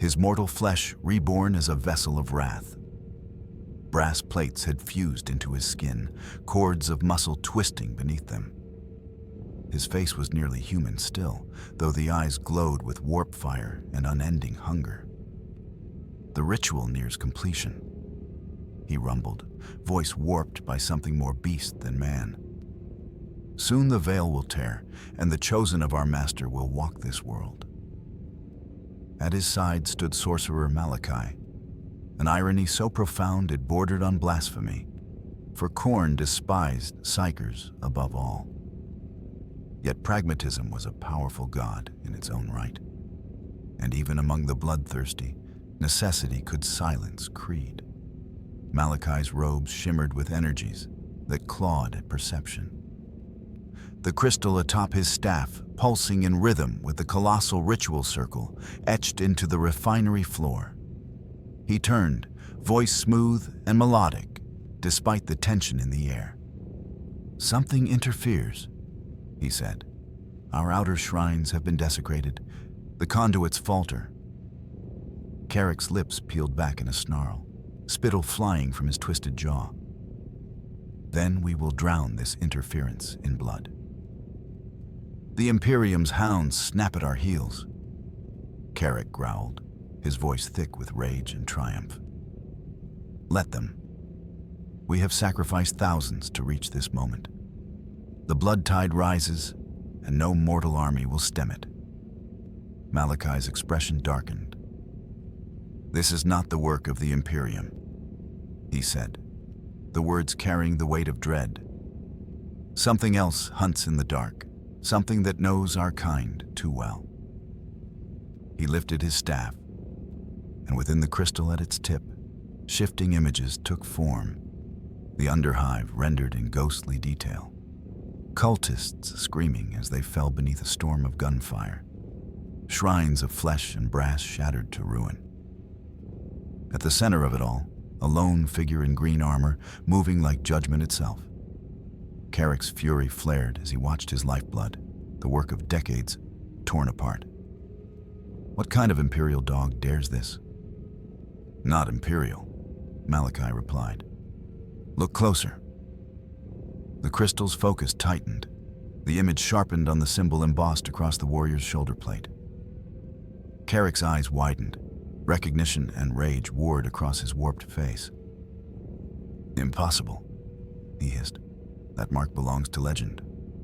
His mortal flesh reborn as a vessel of wrath. Brass plates had fused into his skin, cords of muscle twisting beneath them. His face was nearly human still, though the eyes glowed with warp fire and unending hunger. "The ritual nears completion," he rumbled, voice warped by something more beast than man. "Soon the veil will tear, and the chosen of our master will walk this world." At his side stood sorcerer Malachi, an irony so profound it bordered on blasphemy, for Khorne despised psychers above all. Yet pragmatism was a powerful god in its own right, and even among the bloodthirsty, necessity could silence creed. Malachi's robes shimmered with energies that clawed at perception. The crystal atop his staff, pulsing in rhythm with the colossal ritual circle, etched into the refinery floor. He turned, voice smooth and melodic, despite the tension in the air. "Something interferes," he said. "Our outer shrines have been desecrated. The conduits falter." Carrick's lips peeled back in a snarl, spittle flying from his twisted jaw. "Then we will drown this interference in blood. The Imperium's hounds snap at our heels." Carrick growled, his voice thick with rage and triumph. "Let them. We have sacrificed thousands to reach this moment. The blood tide rises, and no mortal army will stem it." Malachi's expression darkened. "This is not the work of the Imperium," he said, the words carrying the weight of dread. "Something else hunts in the dark, something that knows our kind too well." He lifted his staff, and within the crystal at its tip, shifting images took form, the Underhive rendered in ghostly detail. Cultists screaming as they fell beneath a storm of gunfire, shrines of flesh and brass shattered to ruin. At the center of it all, a lone figure in green armor, moving like judgment itself. Carrick's fury flared as he watched his lifeblood, the work of decades, torn apart. "What kind of Imperial dog dares this?" "Not Imperial," Malachi replied. "Look closer." The crystal's focus tightened, the image sharpened on the symbol embossed across the warrior's shoulder plate. Carrick's eyes widened, recognition and rage warred across his warped face. "Impossible," he hissed. "That mark belongs to legend,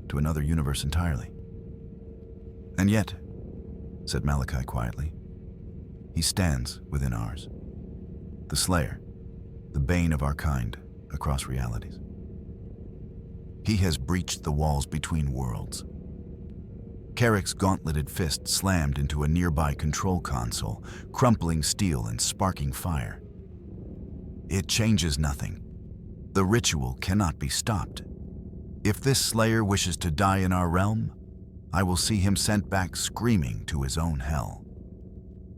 to another universe entirely." "And yet," said Malachi quietly, "he stands within ours. The Slayer, the bane of our kind across realities. He has breached the walls between worlds." Carrick's gauntleted fist slammed into a nearby control console, crumpling steel and sparking fire. "It changes nothing. The ritual cannot be stopped. If this Slayer wishes to die in our realm, I will see him sent back screaming to his own hell.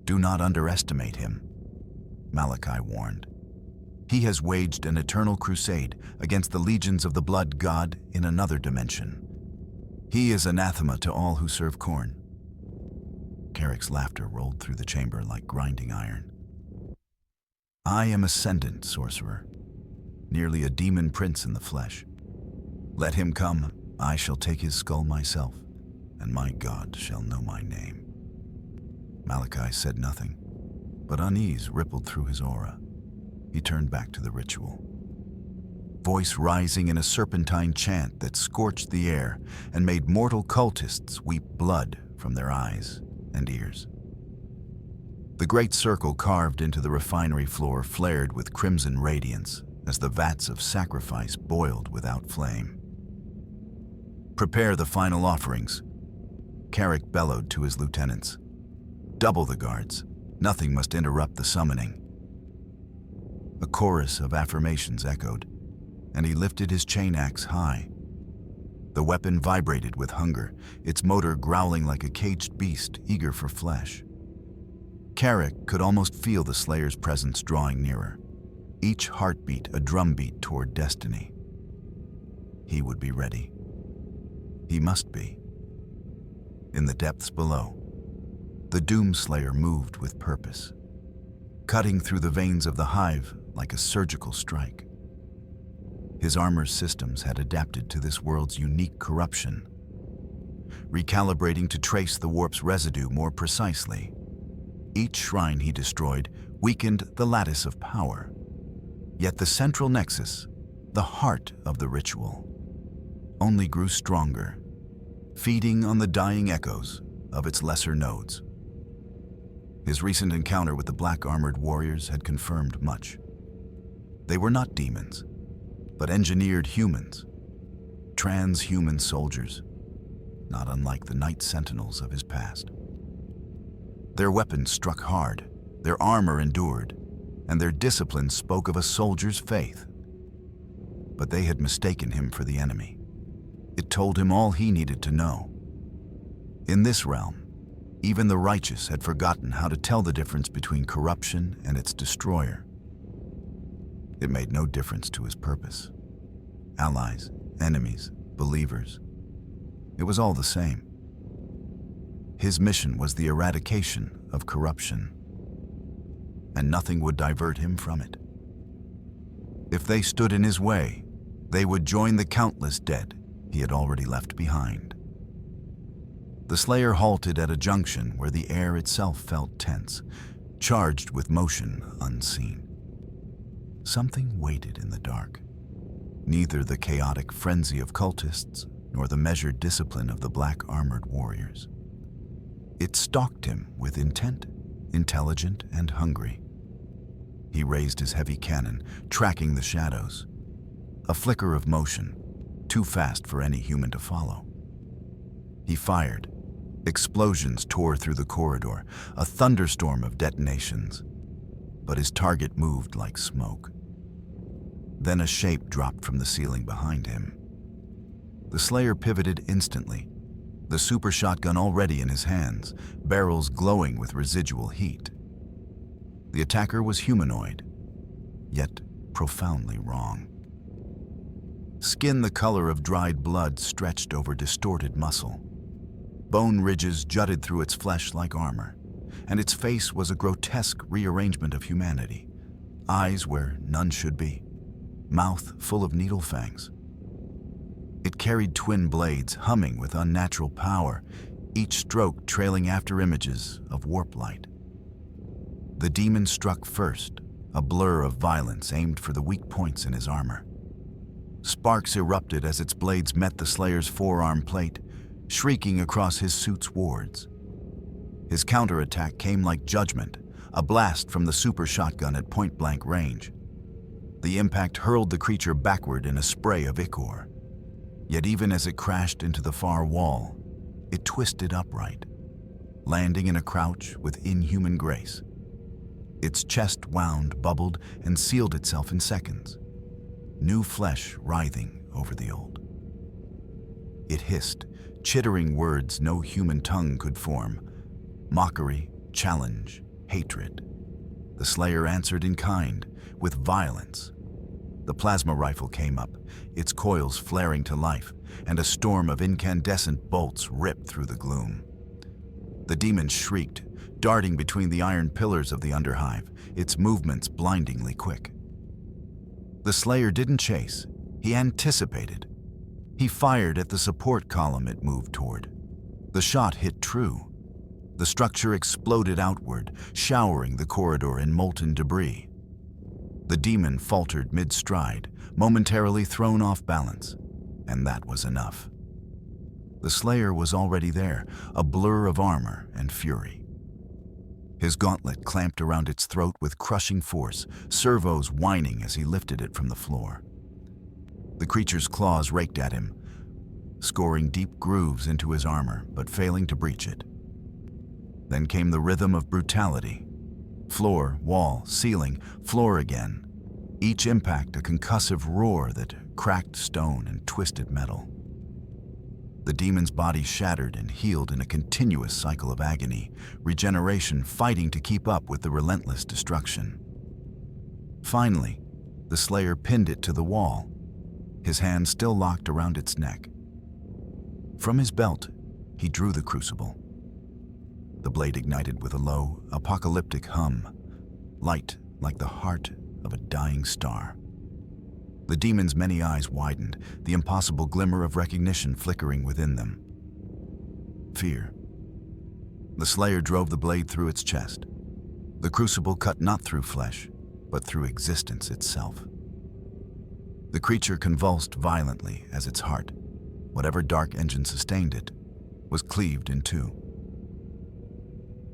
Do not underestimate him," Malachi warned. "He has waged an eternal crusade against the legions of the Blood God in another dimension. He is anathema to all who serve Khorne." Carrick's laughter rolled through the chamber like grinding iron. "I am Ascendant, sorcerer, nearly a demon prince in the flesh. Let him come, I shall take his skull myself, and my God shall know my name." Malachi said nothing, but unease rippled through his aura. He turned back to the ritual. voice rising in a serpentine chant that scorched the air and made mortal cultists weep blood from their eyes and ears. The great circle carved into the refinery floor flared with crimson radiance as the vats of sacrifice boiled without flame. "Prepare the final offerings," Carrick bellowed to his lieutenants. "Double the guards. Nothing must interrupt the summoning." A chorus of affirmations echoed, and he lifted his chain axe high. The weapon vibrated with hunger, its motor growling like a caged beast eager for flesh. Carrick could almost feel the Slayer's presence drawing nearer, each heartbeat a drumbeat toward destiny. He would be ready. He must be. In the depths below, the Doomslayer moved with purpose, cutting through the veins of the Hive like a surgical strike. His armor's systems had adapted to this world's unique corruption, recalibrating to trace the warp's residue more precisely. Each shrine he destroyed weakened the lattice of power, yet the central nexus, the heart of the ritual, only grew stronger, feeding on the dying echoes of its lesser nodes. His recent encounter with the black-armored warriors had confirmed much. They were not demons, but engineered humans, transhuman soldiers, not unlike the Night Sentinels of his past. Their weapons struck hard, their armor endured, and their discipline spoke of a soldier's faith. But they had mistaken him for the enemy. It told him all he needed to know. In this realm, even the righteous had forgotten how to tell the difference between corruption and its destroyer. It made no difference to his purpose. Allies, enemies, believers. It was all the same. His mission was the eradication of corruption, and nothing would divert him from it. If they stood in his way, they would join the countless dead he had already left behind. The Slayer halted at a junction where the air itself felt tense, charged with motion unseen. Something waited in the dark. Neither the chaotic frenzy of cultists nor the measured discipline of the black-armored warriors. It stalked him with intent, intelligent and hungry. He raised his heavy cannon, tracking the shadows. A flicker of motion, too fast for any human to follow. He fired. Explosions tore through the corridor, a thunderstorm of detonations. But his target moved like smoke. Then a shape dropped from the ceiling behind him. The Slayer pivoted instantly, the super shotgun already in his hands, barrels glowing with residual heat. The attacker was humanoid, yet profoundly wrong. Skin the color of dried blood stretched over distorted muscle. Bone ridges jutted through its flesh like armor, and its face was a grotesque rearrangement of humanity. Eyes where none should be, mouth full of needle fangs. It carried twin blades humming with unnatural power, each stroke trailing after images of warp light. The demon struck first, a blur of violence aimed for the weak points in his armor. Sparks erupted as its blades met the Slayer's forearm plate, shrieking across his suit's wards. His counterattack came like judgment, a blast from the super shotgun at point-blank range. The impact hurled the creature backward in a spray of ichor. Yet even as it crashed into the far wall, it twisted upright, landing in a crouch with inhuman grace. Its chest wound, bubbled, and sealed itself in seconds, new flesh writhing over the old. It hissed, chittering words no human tongue could form. Mockery, challenge, hatred. The Slayer answered in kind, with violence. The plasma rifle came up, its coils flaring to life, and a storm of incandescent bolts ripped through the gloom. The demon shrieked, darting between the iron pillars of the Underhive, its movements blindingly quick. The Slayer didn't chase, he anticipated. He fired at the support column it moved toward. The shot hit true. The structure exploded outward, showering the corridor in molten debris. The demon faltered mid-stride, momentarily thrown off balance, and that was enough. The Slayer was already there, a blur of armor and fury. His gauntlet clamped around its throat with crushing force, servos whining as he lifted it from the floor. The creature's claws raked at him, scoring deep grooves into his armor, but failing to breach it. Then came the rhythm of brutality. Floor, wall, ceiling, floor again. Each impact a concussive roar that cracked stone and twisted metal. The demon's body shattered and healed in a continuous cycle of agony, regeneration fighting to keep up with the relentless destruction. Finally, the Slayer pinned it to the wall, his hand still locked around its neck. From his belt, he drew the crucible. The blade ignited with a low, apocalyptic hum, light like the heart of a dying star. The demon's many eyes widened, the impossible glimmer of recognition flickering within them. Fear. The Slayer drove the blade through its chest. The crucible cut not through flesh, but through existence itself. The creature convulsed violently as its heart, whatever dark engine sustained it, was cleaved in two.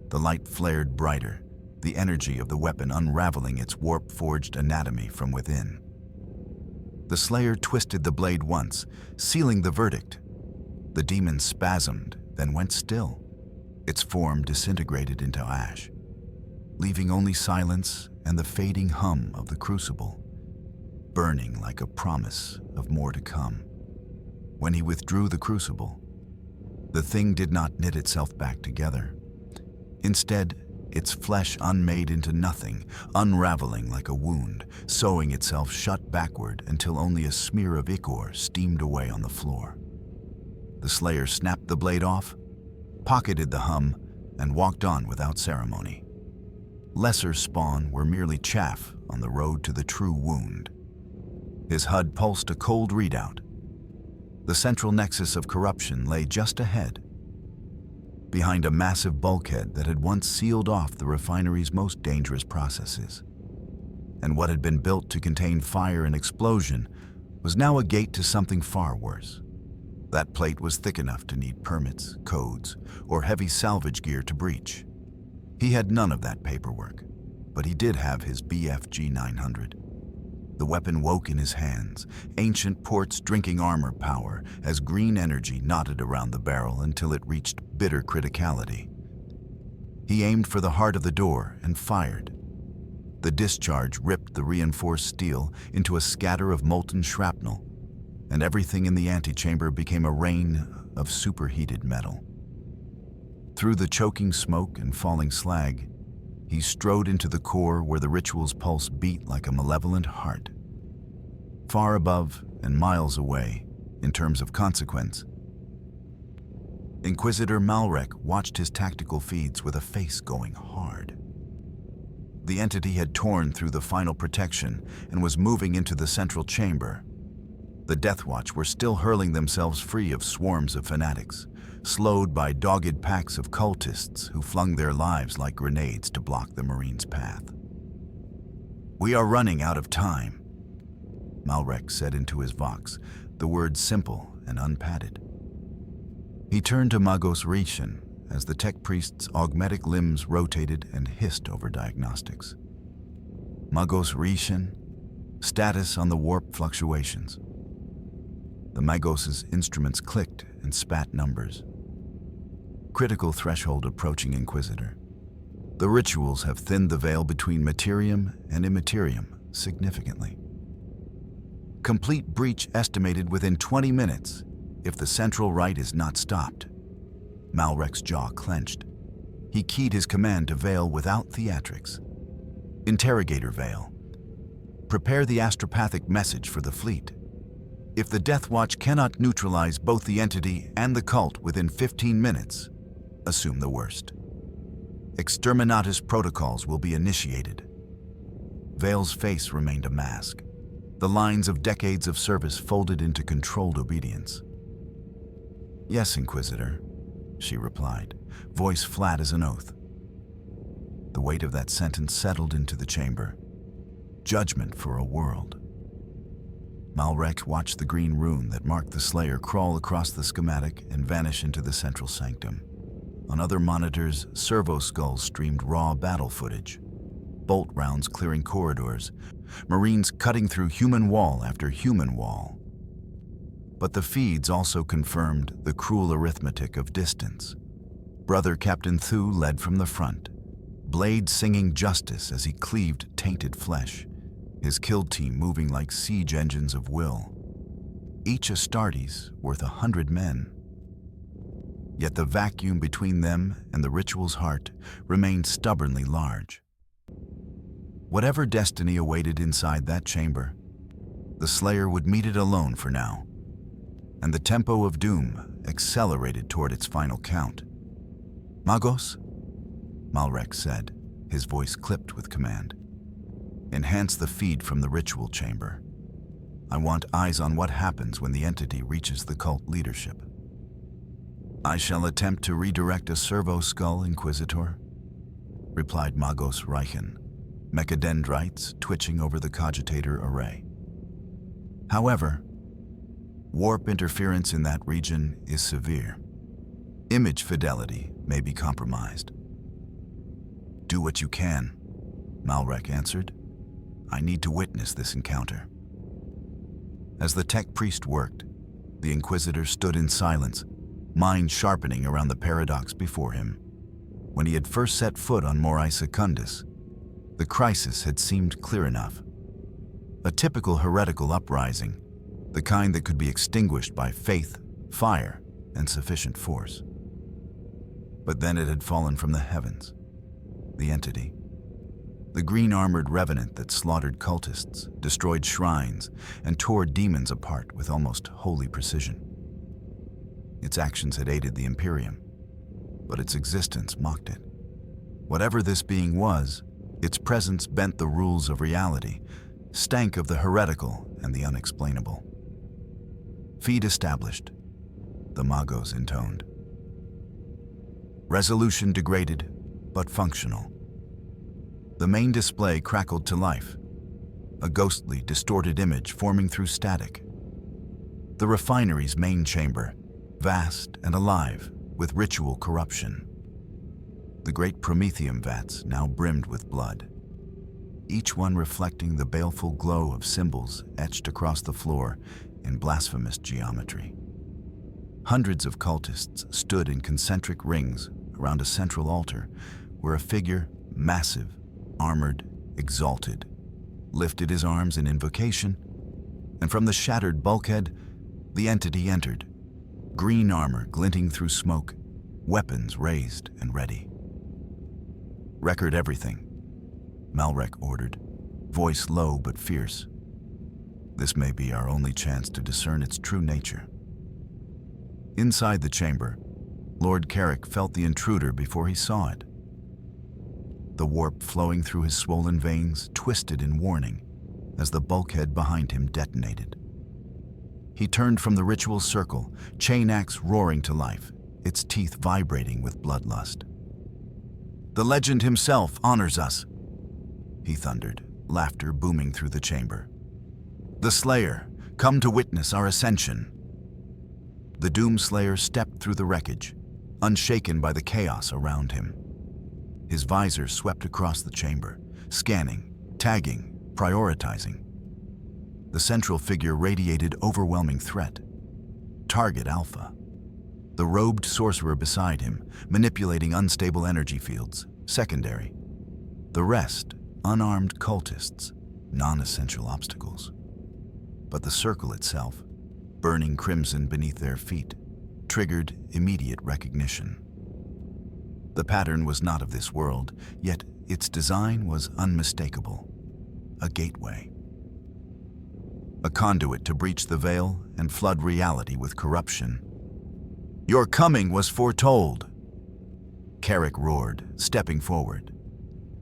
The light flared brighter, the energy of the weapon unraveling its warp-forged anatomy from within. The Slayer twisted the blade once, sealing the verdict. The demon spasmed, then went still. Its form disintegrated into ash, leaving only silence and the fading hum of the crucible, burning like a promise of more to come. When he withdrew the crucible, the thing did not knit itself back together. Instead, its flesh unmade into nothing, unraveling like a wound, sewing itself shut backward until only a smear of ichor steamed away on the floor. The Slayer snapped the blade off, pocketed the hum, and walked on without ceremony. Lesser spawn were merely chaff on the road to the true wound. His HUD pulsed a cold readout. The central nexus of corruption lay just ahead, behind a massive bulkhead that had once sealed off the refinery's most dangerous processes. And what had been built to contain fire and explosion was now a gate to something far worse. That plate was thick enough to need permits, codes, or heavy salvage gear to breach. He had none of that paperwork, but he did have his BFG 900. The weapon woke in his hands, ancient port's drinking armor power as green energy knotted around the barrel until it reached bitter criticality. He aimed for the heart of the door and fired. The discharge ripped the reinforced steel into a scatter of molten shrapnel, and everything in the antechamber became a rain of superheated metal. Through the choking smoke and falling slag, he strode into the core where the ritual's pulse beat like a malevolent heart. Far above and miles away, in terms of consequence, Inquisitor Malrek watched his tactical feeds with a face going hard. The entity had torn through the final protection and was moving into the central chamber. The Deathwatch were still hurling themselves free of swarms of fanatics, slowed by dogged packs of cultists who flung their lives like grenades to block the Marine's path. "We are running out of time," Malrek said into his vox, the words simple and unpadded. He turned to Magos Rishon as the tech priest's augmetic limbs rotated and hissed over diagnostics. Magos Rishon, status on the warp fluctuations. The Magos's instruments clicked and spat numbers. Critical threshold approaching, Inquisitor. The rituals have thinned the veil between Materium and Immaterium significantly. Complete breach estimated within 20 minutes if the central rite is not stopped. Malrek's jaw clenched. He keyed his command to Veil without theatrics. Interrogator Veil. Prepare the astropathic message for the fleet. If the Deathwatch cannot neutralize both the entity and the cult within 15 minutes, assume the worst. Exterminatus protocols will be initiated. Veil's face remained a mask, the lines of decades of service folded into controlled obedience. "Yes, Inquisitor," she replied, voice flat as an oath. The weight of that sentence settled into the chamber. judgment for a world. Malrek watched the green rune that marked the Slayer crawl across the schematic and vanish into the central sanctum. On other monitors, servo skulls streamed raw battle footage. Bolt rounds clearing corridors, Marines cutting through human wall after human wall. But the feeds also confirmed the cruel arithmetic of distance. Brother Captain Thu led from the front, blade singing justice as he cleaved tainted flesh, his kill team moving like siege engines of will. Each Astartes worth 100 men. Yet the vacuum between them and the ritual's heart remained stubbornly large. Whatever destiny awaited inside that chamber, the Slayer would meet it alone for now, and the tempo of doom accelerated toward its final count. "Magos?" Malrek said, his voice clipped with command. "Enhance the feed from the ritual chamber. I want eyes on what happens when the entity reaches the cult leadership." "I shall attempt to redirect a servo skull, Inquisitor," replied Magos Reichen, mechadendrites twitching over the cogitator array. "However, warp interference in that region is severe. Image fidelity may be compromised." "Do what you can," Malrek answered. "I need to witness this encounter." As the tech priest worked, the Inquisitor stood in silence, mind sharpening around the paradox before him. When he had first set foot on Morai Secundus, the crisis had seemed clear enough. A typical heretical uprising, the kind that could be extinguished by faith, fire, and sufficient force. But then it had fallen from the heavens. The entity. The green-armored revenant that slaughtered cultists, destroyed shrines, and tore demons apart with almost holy precision. Its actions had aided the Imperium, but its existence mocked it. Whatever this being was, its presence bent the rules of reality, stank of the heretical and the unexplainable. "Feed established," the Magos intoned. Resolution degraded, but functional. The main display crackled to life, a ghostly, distorted image forming through static. The refinery's main chamber, vast and alive with ritual corruption. The great promethium vats now brimmed with blood, each one reflecting the baleful glow of symbols etched across the floor in blasphemous geometry. Hundreds of cultists stood in concentric rings around a central altar where a figure, massive, armored, exalted, lifted his arms in invocation, and from the shattered bulkhead, the entity entered, green armor glinting through smoke, weapons raised and ready. "Record everything," Malrek ordered, voice low but fierce. "This may be our only chance to discern its true nature." Inside the chamber, Lord Carrick felt the intruder before he saw it. The warp flowing through his swollen veins twisted in warning as the bulkhead behind him detonated. He turned from the ritual circle, chain axe roaring to life, its teeth vibrating with bloodlust. "The legend himself honors us," he thundered, laughter booming through the chamber. "The Slayer, come to witness our ascension." The Doomslayer stepped through the wreckage, unshaken by the chaos around him. His visor swept across the chamber, scanning, tagging, prioritizing. The central figure radiated overwhelming threat. Target Alpha. The robed sorcerer beside him, manipulating unstable energy fields, secondary. The rest, unarmed cultists, non-essential obstacles. But the circle itself, burning crimson beneath their feet, triggered immediate recognition. The pattern was not of this world, yet its design was unmistakable. A gateway. A conduit to breach the veil and flood reality with corruption. "Your coming was foretold!" Carrick roared, stepping forward.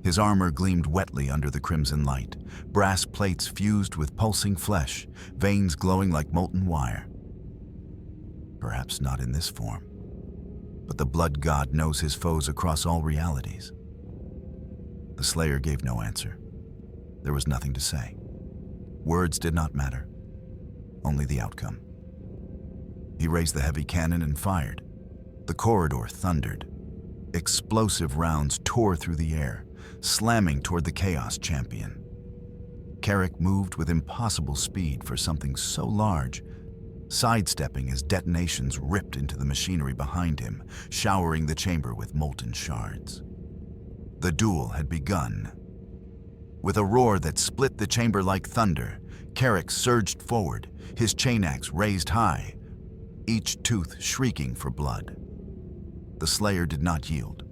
His armor gleamed wetly under the crimson light, brass plates fused with pulsing flesh, veins glowing like molten wire. Perhaps not in this form, but the blood god knows his foes across all realities. The Slayer gave no answer. There was nothing to say. Words did not matter, only the outcome. He raised the heavy cannon and fired. The corridor thundered. Explosive rounds tore through the air, slamming toward the Chaos Champion. Carrick moved with impossible speed for something so large, sidestepping as detonations ripped into the machinery behind him, showering the chamber with molten shards. The duel had begun. With a roar that split the chamber like thunder, Carrick surged forward, his chain axe raised high, each tooth shrieking for blood. The Slayer did not yield.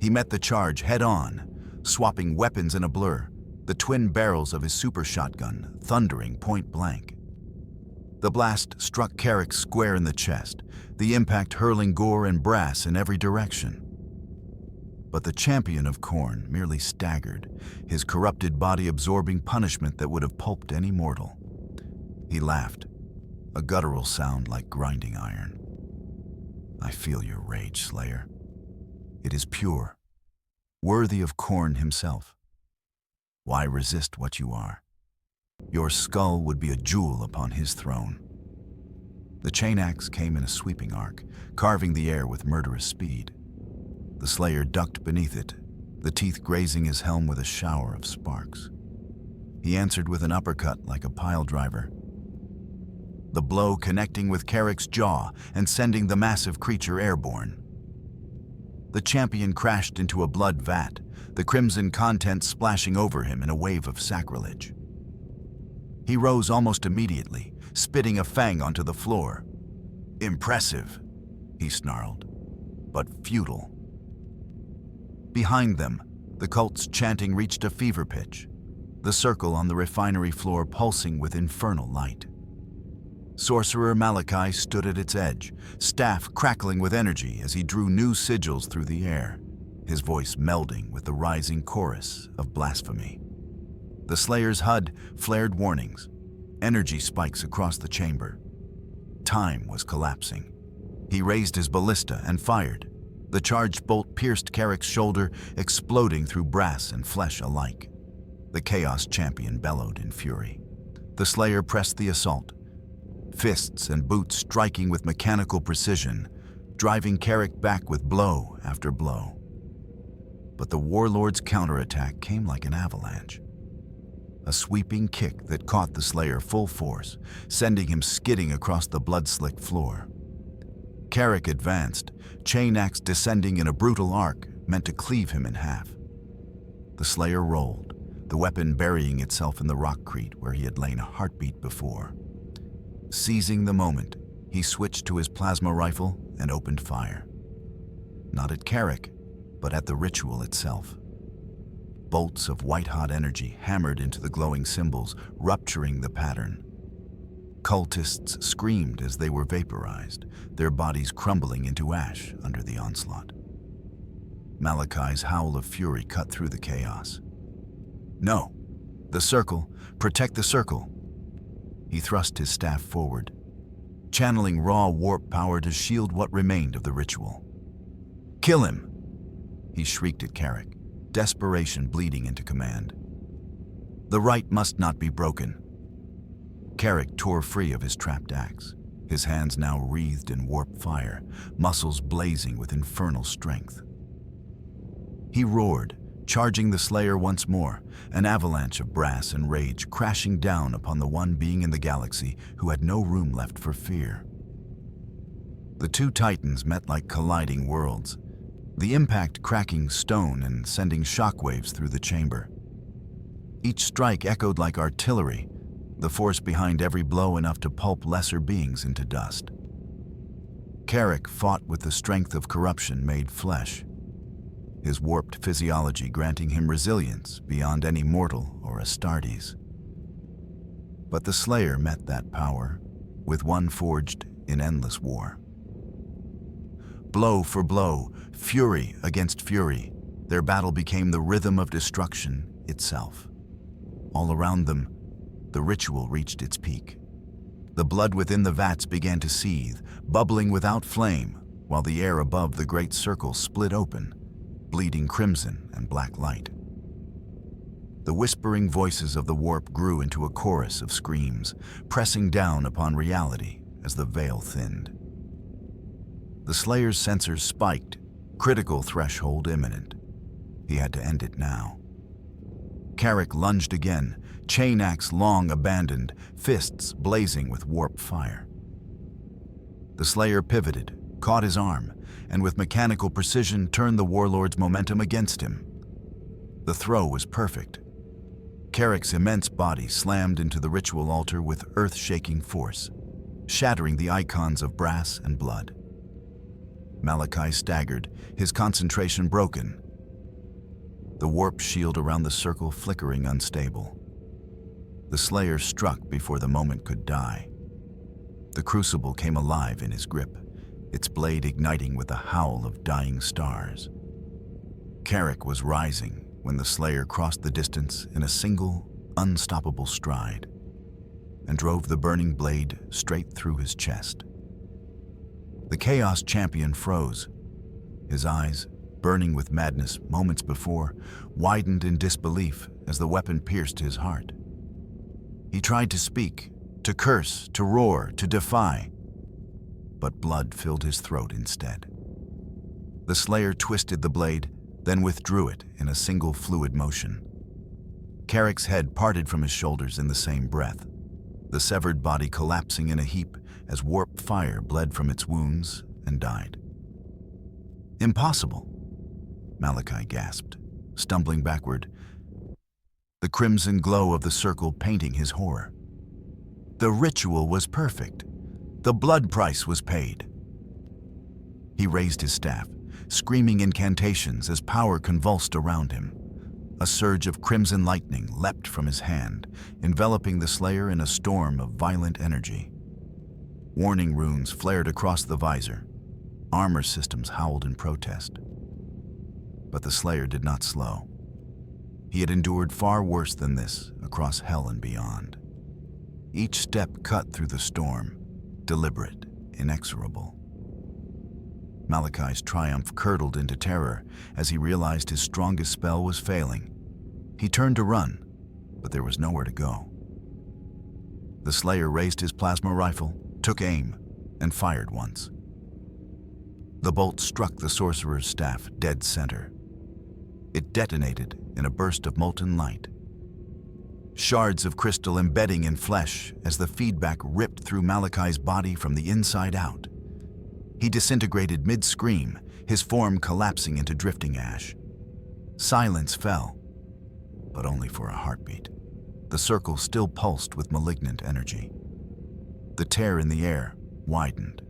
He met the charge head-on, swapping weapons in a blur, the twin barrels of his super shotgun thundering point-blank. The blast struck Carrick square in the chest, the impact hurling gore and brass in every direction. But the champion of Khorne merely staggered, his corrupted body absorbing punishment that would have pulped any mortal. He laughed, a guttural sound like grinding iron. "I feel your rage, Slayer. It is pure, worthy of Khorne himself. Why resist what you are? Your skull would be a jewel upon his throne." The chain axe came in a sweeping arc, carving the air with murderous speed. The Slayer ducked beneath it, the teeth grazing his helm with a shower of sparks. He answered with an uppercut like a pile driver, the blow connecting with Carrick's jaw and sending the massive creature airborne. The champion crashed into a blood vat, the crimson contents splashing over him in a wave of sacrilege. He rose almost immediately, spitting a fang onto the floor. "Impressive," he snarled, "but futile." Behind them, the cult's chanting reached a fever pitch, the circle on the refinery floor pulsing with infernal light. Sorcerer Malachi stood at its edge, staff crackling with energy as he drew new sigils through the air, his voice melding with the rising chorus of blasphemy. The Slayer's HUD flared warnings, energy spikes across the chamber. Time was collapsing. He raised his ballista and fired. The charged bolt pierced Carrick's shoulder, exploding through brass and flesh alike. The Chaos Champion bellowed in fury. The Slayer pressed the assault, fists and boots striking with mechanical precision, driving Carrick back with blow after blow. But the Warlord's counterattack came like an avalanche. A sweeping kick that caught the Slayer full force, sending him skidding across the blood-slick floor. Carrick advanced, chain axe descending in a brutal arc meant to cleave him in half. The Slayer rolled, the weapon burying itself in the rockcrete where he had lain a heartbeat before. Seizing the moment, he switched to his plasma rifle and opened fire. Not at Carrick, but at the ritual itself. Bolts of white-hot energy hammered into the glowing symbols, rupturing the pattern. Cultists screamed as they were vaporized, their bodies crumbling into ash under the onslaught. Malachi's howl of fury cut through the chaos. "No! The circle! Protect the circle!" He thrust his staff forward, channeling raw warp power to shield what remained of the ritual. "Kill him!" He shrieked at Carrick, desperation bleeding into command. The right must not be broken. Carrick tore free of his trapped axe, his hands now wreathed in warp fire, muscles blazing with infernal strength. He roared, charging the Slayer once more, an avalanche of brass and rage crashing down upon the one being in the galaxy who had no room left for fear. The two titans met like colliding worlds, the impact cracking stone and sending shockwaves through the chamber. Each strike echoed like artillery, the force behind every blow enough to pulp lesser beings into dust. Carrick fought with the strength of corruption made flesh, his warped physiology granting him resilience beyond any mortal or Astartes. But the Slayer met that power, with one forged in endless war. Blow for blow, fury against fury, their battle became the rhythm of destruction itself. All around them, the ritual reached its peak. The blood within the vats began to seethe, bubbling without flame, while the air above the great circle split open, bleeding crimson and black light. The whispering voices of the warp grew into a chorus of screams, pressing down upon reality as the veil thinned. The Slayer's sensors spiked, critical threshold imminent. He had to end it now. Carrick lunged again, chain axe long abandoned, fists blazing with warp fire. The Slayer pivoted, caught his arm, and with mechanical precision turned the warlord's momentum against him. The throw was perfect. Carrick's immense body slammed into the ritual altar with earth-shaking force, shattering the icons of brass and blood. Malachi staggered, his concentration broken. The warp shield around the circle flickering unstable. The Slayer struck before the moment could die. The crucible came alive in his grip, its blade igniting with a howl of dying stars. Carrick was rising when the Slayer crossed the distance in a single, unstoppable stride and drove the burning blade straight through his chest. The Chaos Champion froze. His eyes, burning with madness moments before, widened in disbelief as the weapon pierced his heart. He tried to speak, to curse, to roar, to defy, but blood filled his throat instead. The Slayer twisted the blade, then withdrew it in a single fluid motion. Carrick's head parted from his shoulders in the same breath, the severed body collapsing in a heap as warp fire bled from its wounds and died. "Impossible," Malachi gasped, stumbling backward, the crimson glow of the circle painting his horror. The ritual was perfect. The blood price was paid. He raised his staff, screaming incantations as power convulsed around him. A surge of crimson lightning leapt from his hand, enveloping the Slayer in a storm of violent energy. Warning runes flared across the visor. Armor systems howled in protest. But the Slayer did not slow. He had endured far worse than this across hell and beyond. Each step cut through the storm, deliberate, inexorable. Malachi's triumph curdled into terror as he realized his strongest spell was failing. He turned to run, but there was nowhere to go. The Slayer raised his plasma rifle, took aim, and fired once. The bolt struck the sorcerer's staff dead center. It detonated in a burst of molten light. Shards of crystal embedding in flesh as the feedback ripped through Malachi's body from the inside out. He disintegrated mid-scream, his form collapsing into drifting ash. Silence fell, but only for a heartbeat. The circle still pulsed with malignant energy. The tear in the air widened,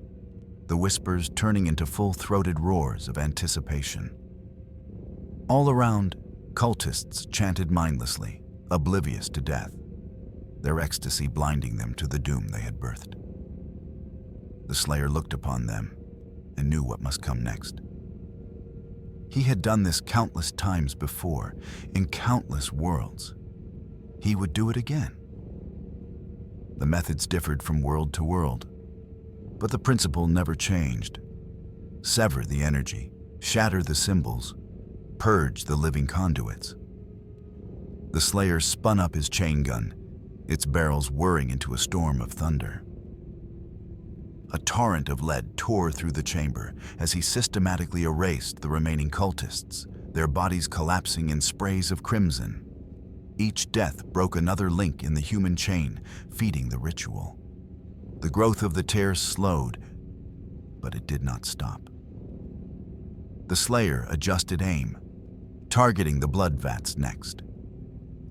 the whispers turning into full-throated roars of anticipation. All around, cultists chanted mindlessly, oblivious to death, their ecstasy blinding them to the doom they had birthed. The Slayer looked upon them and knew what must come next. He had done this countless times before, in countless worlds. He would do it again. The methods differed from world to world, but the principle never changed. Sever the energy, shatter the symbols, purge the living conduits. The Slayer spun up his chain gun, its barrels whirring into a storm of thunder. A torrent of lead tore through the chamber as he systematically erased the remaining cultists, their bodies collapsing in sprays of crimson. Each death broke another link in the human chain, feeding the ritual. The growth of the tear slowed, but it did not stop. The Slayer adjusted aim, targeting the blood vats next.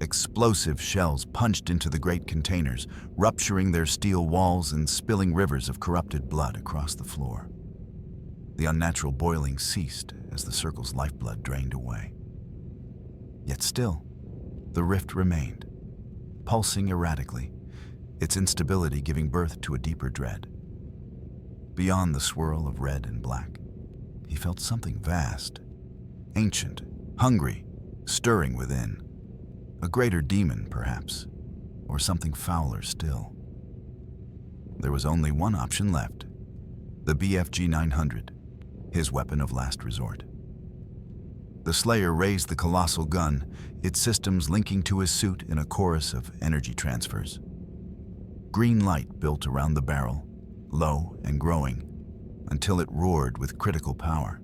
Explosive shells punched into the great containers, rupturing their steel walls and spilling rivers of corrupted blood across the floor. The unnatural boiling ceased as the circle's lifeblood drained away. Yet still, the rift remained, pulsing erratically, its instability giving birth to a deeper dread. Beyond the swirl of red and black, he felt something vast, ancient, hungry, stirring within. A greater demon, perhaps, or something fouler still. There was only one option left, the BFG 900, his weapon of last resort. The Slayer raised the colossal gun, its systems linking to his suit in a chorus of energy transfers. Green light built around the barrel, low and growing, until it roared with critical power.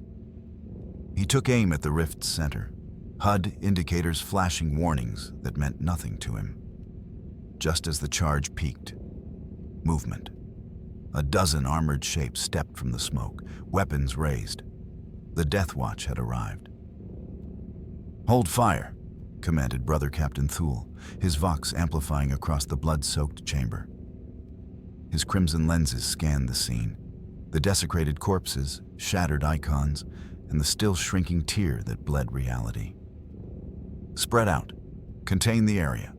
He took aim at the rift's center, HUD indicators flashing warnings that meant nothing to him. Just as the charge peaked, movement. A dozen armored shapes stepped from the smoke, weapons raised. The Deathwatch had arrived. "Hold fire," commanded Brother Captain Thule, his vox amplifying across the blood-soaked chamber. His crimson lenses scanned the scene, the desecrated corpses, shattered icons, and the still shrinking tear that bled reality. "Spread out. Contain the area."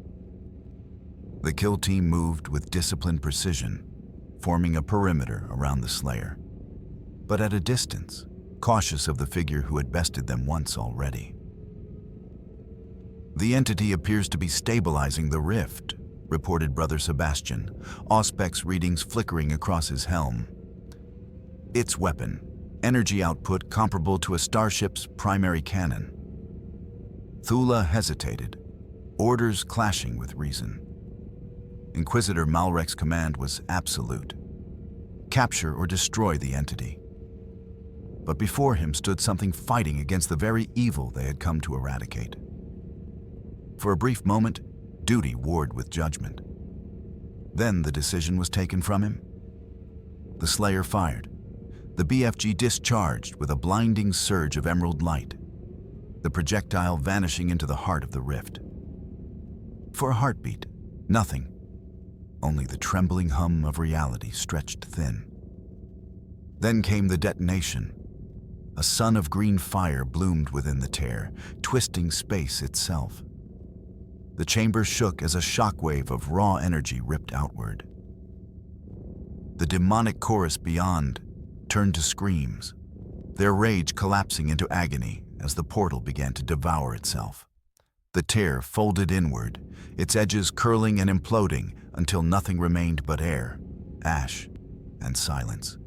The kill team moved with disciplined precision, forming a perimeter around the Slayer, but at a distance, cautious of the figure who had bested them once already. "The entity appears to be stabilizing the rift," reported Brother Sebastian, Auspex readings flickering across his helm. "Its weapon, energy output comparable to a starship's primary cannon." Thula hesitated, orders clashing with reason. Inquisitor Malrek's command was absolute. Capture or destroy the entity. But before him stood something fighting against the very evil they had come to eradicate. For a brief moment, duty warred with judgment. Then the decision was taken from him. The Slayer fired. The BFG discharged with a blinding surge of emerald light, the projectile vanishing into the heart of the rift. For a heartbeat, nothing. Only the trembling hum of reality stretched thin. Then came the detonation. A sun of green fire bloomed within the tear, twisting space itself. The chamber shook as a shockwave of raw energy ripped outward. The demonic chorus beyond turned to screams, their rage collapsing into agony as the portal began to devour itself. The tear folded inward, its edges curling and imploding until nothing remained but air, ash, and silence.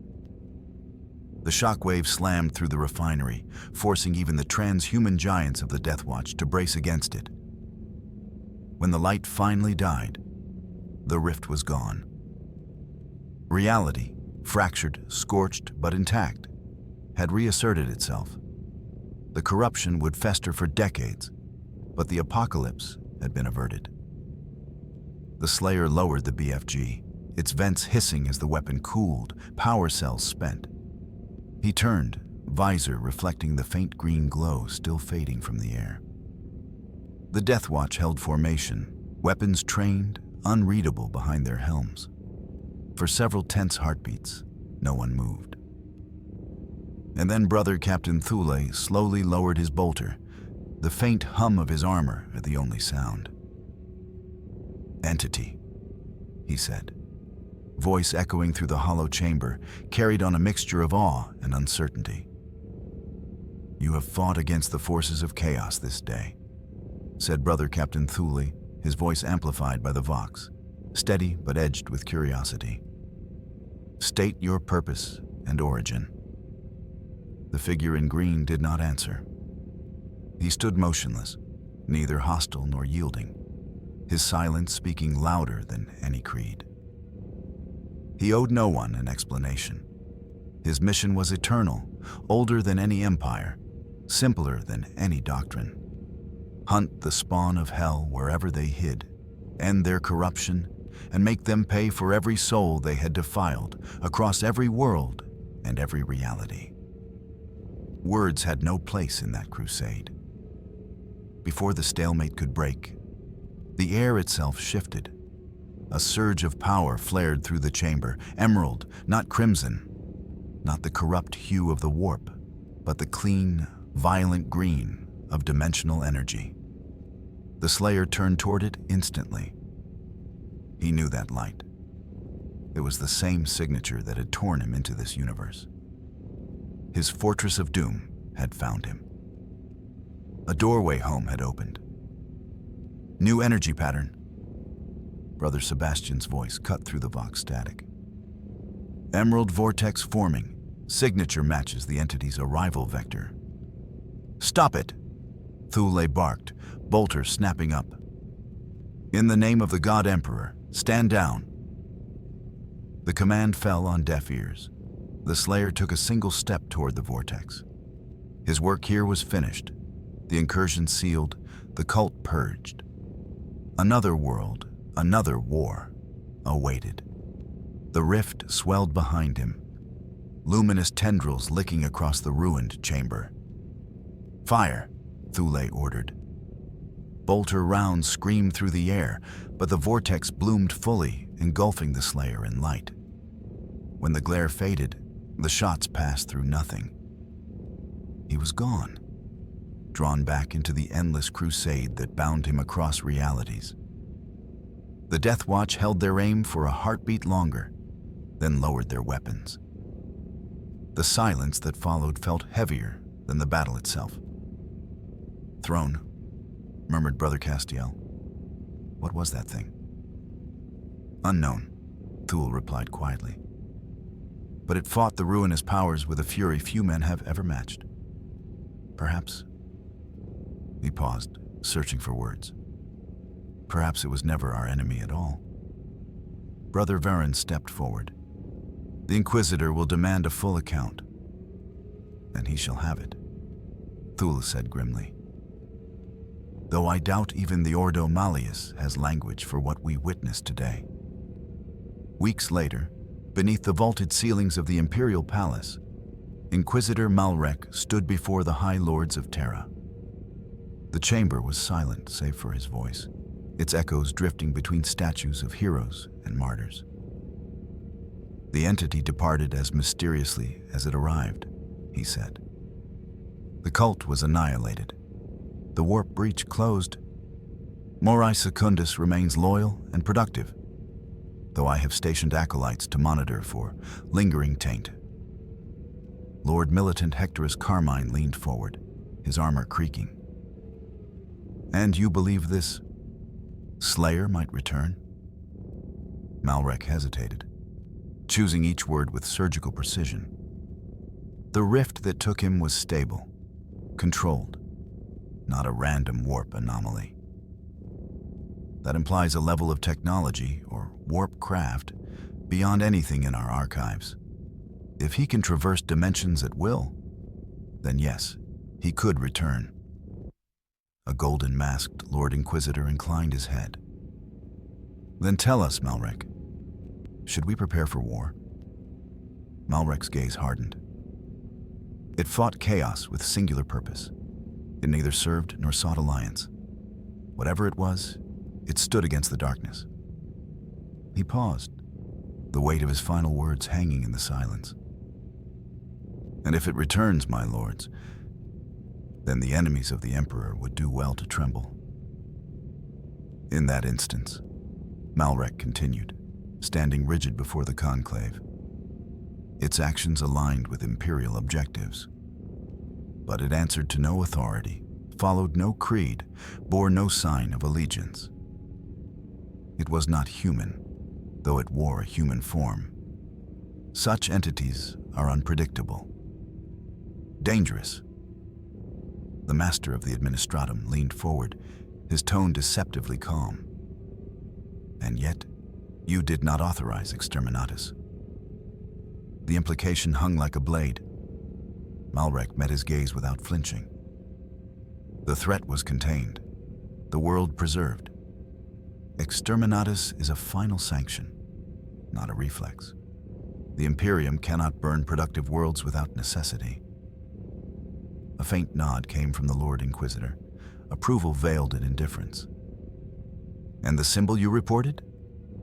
The shockwave slammed through the refinery, forcing even the transhuman giants of the Deathwatch to brace against it. When the light finally died, the rift was gone. Reality, fractured, scorched, but intact, had reasserted itself. The corruption would fester for decades, but the apocalypse had been averted. The Slayer lowered the BFG, its vents hissing as the weapon cooled, power cells spent. He turned, visor reflecting the faint green glow still fading from the air. The Deathwatch held formation, weapons trained, unreadable behind their helms. For several tense heartbeats, no one moved. And then Brother Captain Thule slowly lowered his bolter, the faint hum of his armor the only sound. "Entity," he said, voice echoing through the hollow chamber, carried on a mixture of awe and uncertainty. "You have fought against the forces of chaos this day," said Brother Captain Thule, his voice amplified by the vox, steady but edged with curiosity. "State your purpose and origin." The figure in green did not answer. He stood motionless, neither hostile nor yielding, his silence speaking louder than any creed. He owed no one an explanation. His mission was eternal, older than any empire, simpler than any doctrine. Hunt the spawn of hell wherever they hid, end their corruption, and make them pay for every soul they had defiled across every world and every reality. Words had no place in that crusade. Before the stalemate could break, the air itself shifted. A surge of power flared through the chamber, emerald, not crimson, not the corrupt hue of the warp, but the clean, violent green of dimensional energy. The Slayer turned toward it instantly. He knew that light. It was the same signature that had torn him into this universe. His fortress of doom had found him. A doorway home had opened. New energy pattern. Brother Sebastian's voice cut through the vox static. Emerald vortex forming. Signature matches the entity's arrival vector. "Stop it," Thule barked, bolter snapping up. "In the name of the God Emperor, stand down." The command fell on deaf ears. The Slayer took a single step toward the vortex. His work here was finished, the incursion sealed, the cult purged. Another world, another war, awaited. The rift swelled behind him, luminous tendrils licking across the ruined chamber. "Fire!" Thule ordered. Bolter rounds screamed through the air, but the vortex bloomed fully, engulfing the Slayer in light. When the glare faded, the shots passed through nothing. He was gone, drawn back into the endless crusade that bound him across realities. The Deathwatch held their aim for a heartbeat longer, then lowered their weapons. The silence that followed felt heavier than the battle itself. "Throne," murmured Brother Castiel. "What was that thing?" "Unknown," Thule replied quietly. "But it fought the ruinous powers with a fury few men have ever matched. Perhaps..." He paused, searching for words. "Perhaps it was never our enemy at all." Brother Varen stepped forward. "The Inquisitor will demand a full account, and he shall have it," Thule said grimly. "Though I doubt even the Ordo Malleus has language for what we witnessed today." Weeks later, beneath the vaulted ceilings of the Imperial Palace, Inquisitor Malrek stood before the High Lords of Terra. The chamber was silent save for his voice, its echoes drifting between statues of heroes and martyrs. "The entity departed as mysteriously as it arrived," he said. "The cult was annihilated. The warp breach closed. Morai Secundus remains loyal and productive, though I have stationed acolytes to monitor for lingering taint." Lord Militant Hectorus Carmine leaned forward, his armor creaking. "And you believe this Slayer might return?" Malrek hesitated, choosing each word with surgical precision. The rift that took him was stable, controlled, not a random warp anomaly. That implies a level of technology, or warp craft, beyond anything in our archives. If he can traverse dimensions at will, then yes, he could return. A golden-masked Lord Inquisitor inclined his head. "Then tell us, Malrek, should we prepare for war?" Malrek's gaze hardened. It fought chaos with singular purpose. It neither served nor sought alliance. Whatever it was, it stood against the darkness. He paused, the weight of his final words hanging in the silence. "And if it returns, my lords, then the enemies of the Emperor would do well to tremble." In that instance, Malrek continued, standing rigid before the conclave. Its actions aligned with Imperial objectives. But it answered to no authority, followed no creed, bore no sign of allegiance. It was not human, though it wore a human form. Such entities are unpredictable, dangerous. The master of the Administratum leaned forward, his tone deceptively calm. "And yet, you did not authorize Exterminatus." The implication hung like a blade. Malrek met his gaze without flinching. The threat was contained, the world preserved. Exterminatus is a final sanction, not a reflex. The Imperium cannot burn productive worlds without necessity. A faint nod came from the Lord Inquisitor. Approval veiled in indifference. "And the symbol you reported?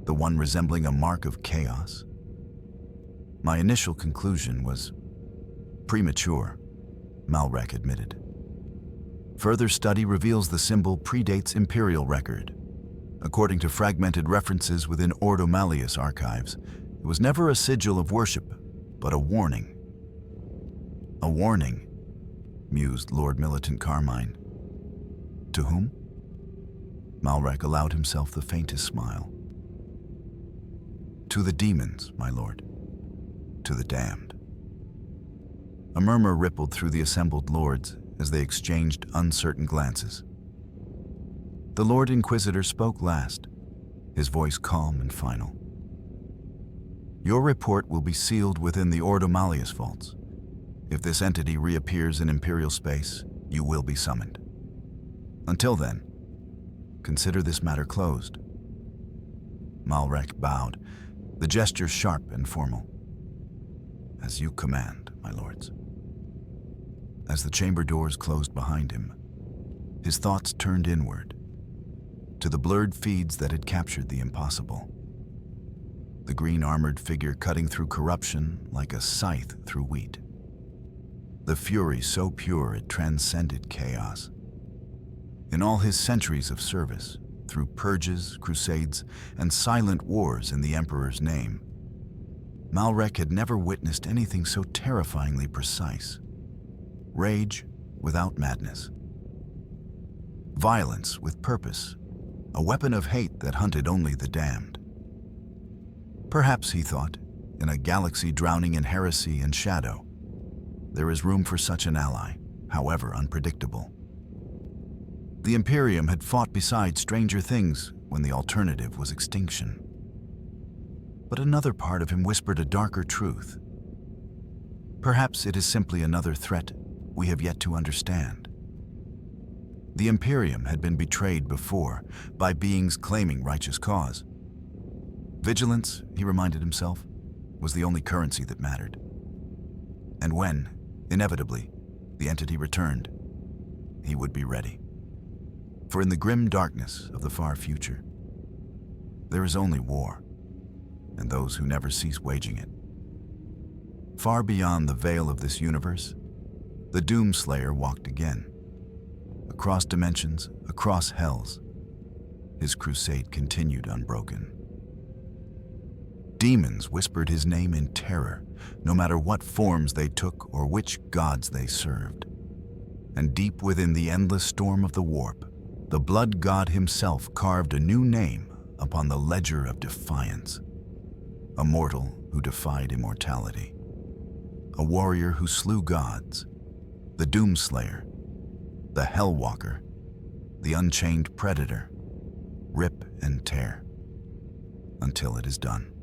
The one resembling a mark of chaos?" "My initial conclusion was premature," Malrek admitted. "Further study reveals the symbol predates Imperial record. According to fragmented references within Ordo Malleus archives, it was never a sigil of worship, but a warning." "A warning," mused Lord Militant Carmine. "To whom?" Malrek allowed himself the faintest smile. "To the demons, my lord. To the damned." A murmur rippled through the assembled lords as they exchanged uncertain glances. The Lord Inquisitor spoke last, his voice calm and final. Your report will be sealed within the Ordo Malleus vaults. If this entity reappears in Imperial space, you will be summoned. Until then, consider this matter closed. Malrek bowed, the gesture sharp and formal. As you command, my lords. As the chamber doors closed behind him, his thoughts turned inward, to the blurred feeds that had captured the impossible. The green-armored figure cutting through corruption like a scythe through wheat. The fury so pure it transcended chaos. In all his centuries of service, through purges, crusades, and silent wars in the Emperor's name, Malrek had never witnessed anything so terrifyingly precise. Rage without madness. Violence with purpose, a weapon of hate that hunted only the damned. Perhaps, he thought, in a galaxy drowning in heresy and shadow, there is room for such an ally, however unpredictable. The Imperium had fought beside stranger things when the alternative was extinction. But another part of him whispered a darker truth. Perhaps it is simply another threat we have yet to understand. The Imperium had been betrayed before by beings claiming righteous cause. Vigilance, he reminded himself, was the only currency that mattered. And when, inevitably, the entity returned, he would be ready. For in the grim darkness of the far future, there is only war, and those who never cease waging it. Far beyond the veil of this universe, the Doomslayer walked again. Across dimensions, across hells, his crusade continued unbroken. Demons whispered his name in terror, no matter what forms they took or which gods they served. And deep within the endless storm of the warp, the blood god himself carved a new name upon the ledger of defiance. A mortal who defied immortality. A warrior who slew gods. The Doomslayer. The Hellwalker. The unchained predator. Rip and tear. Until it is done.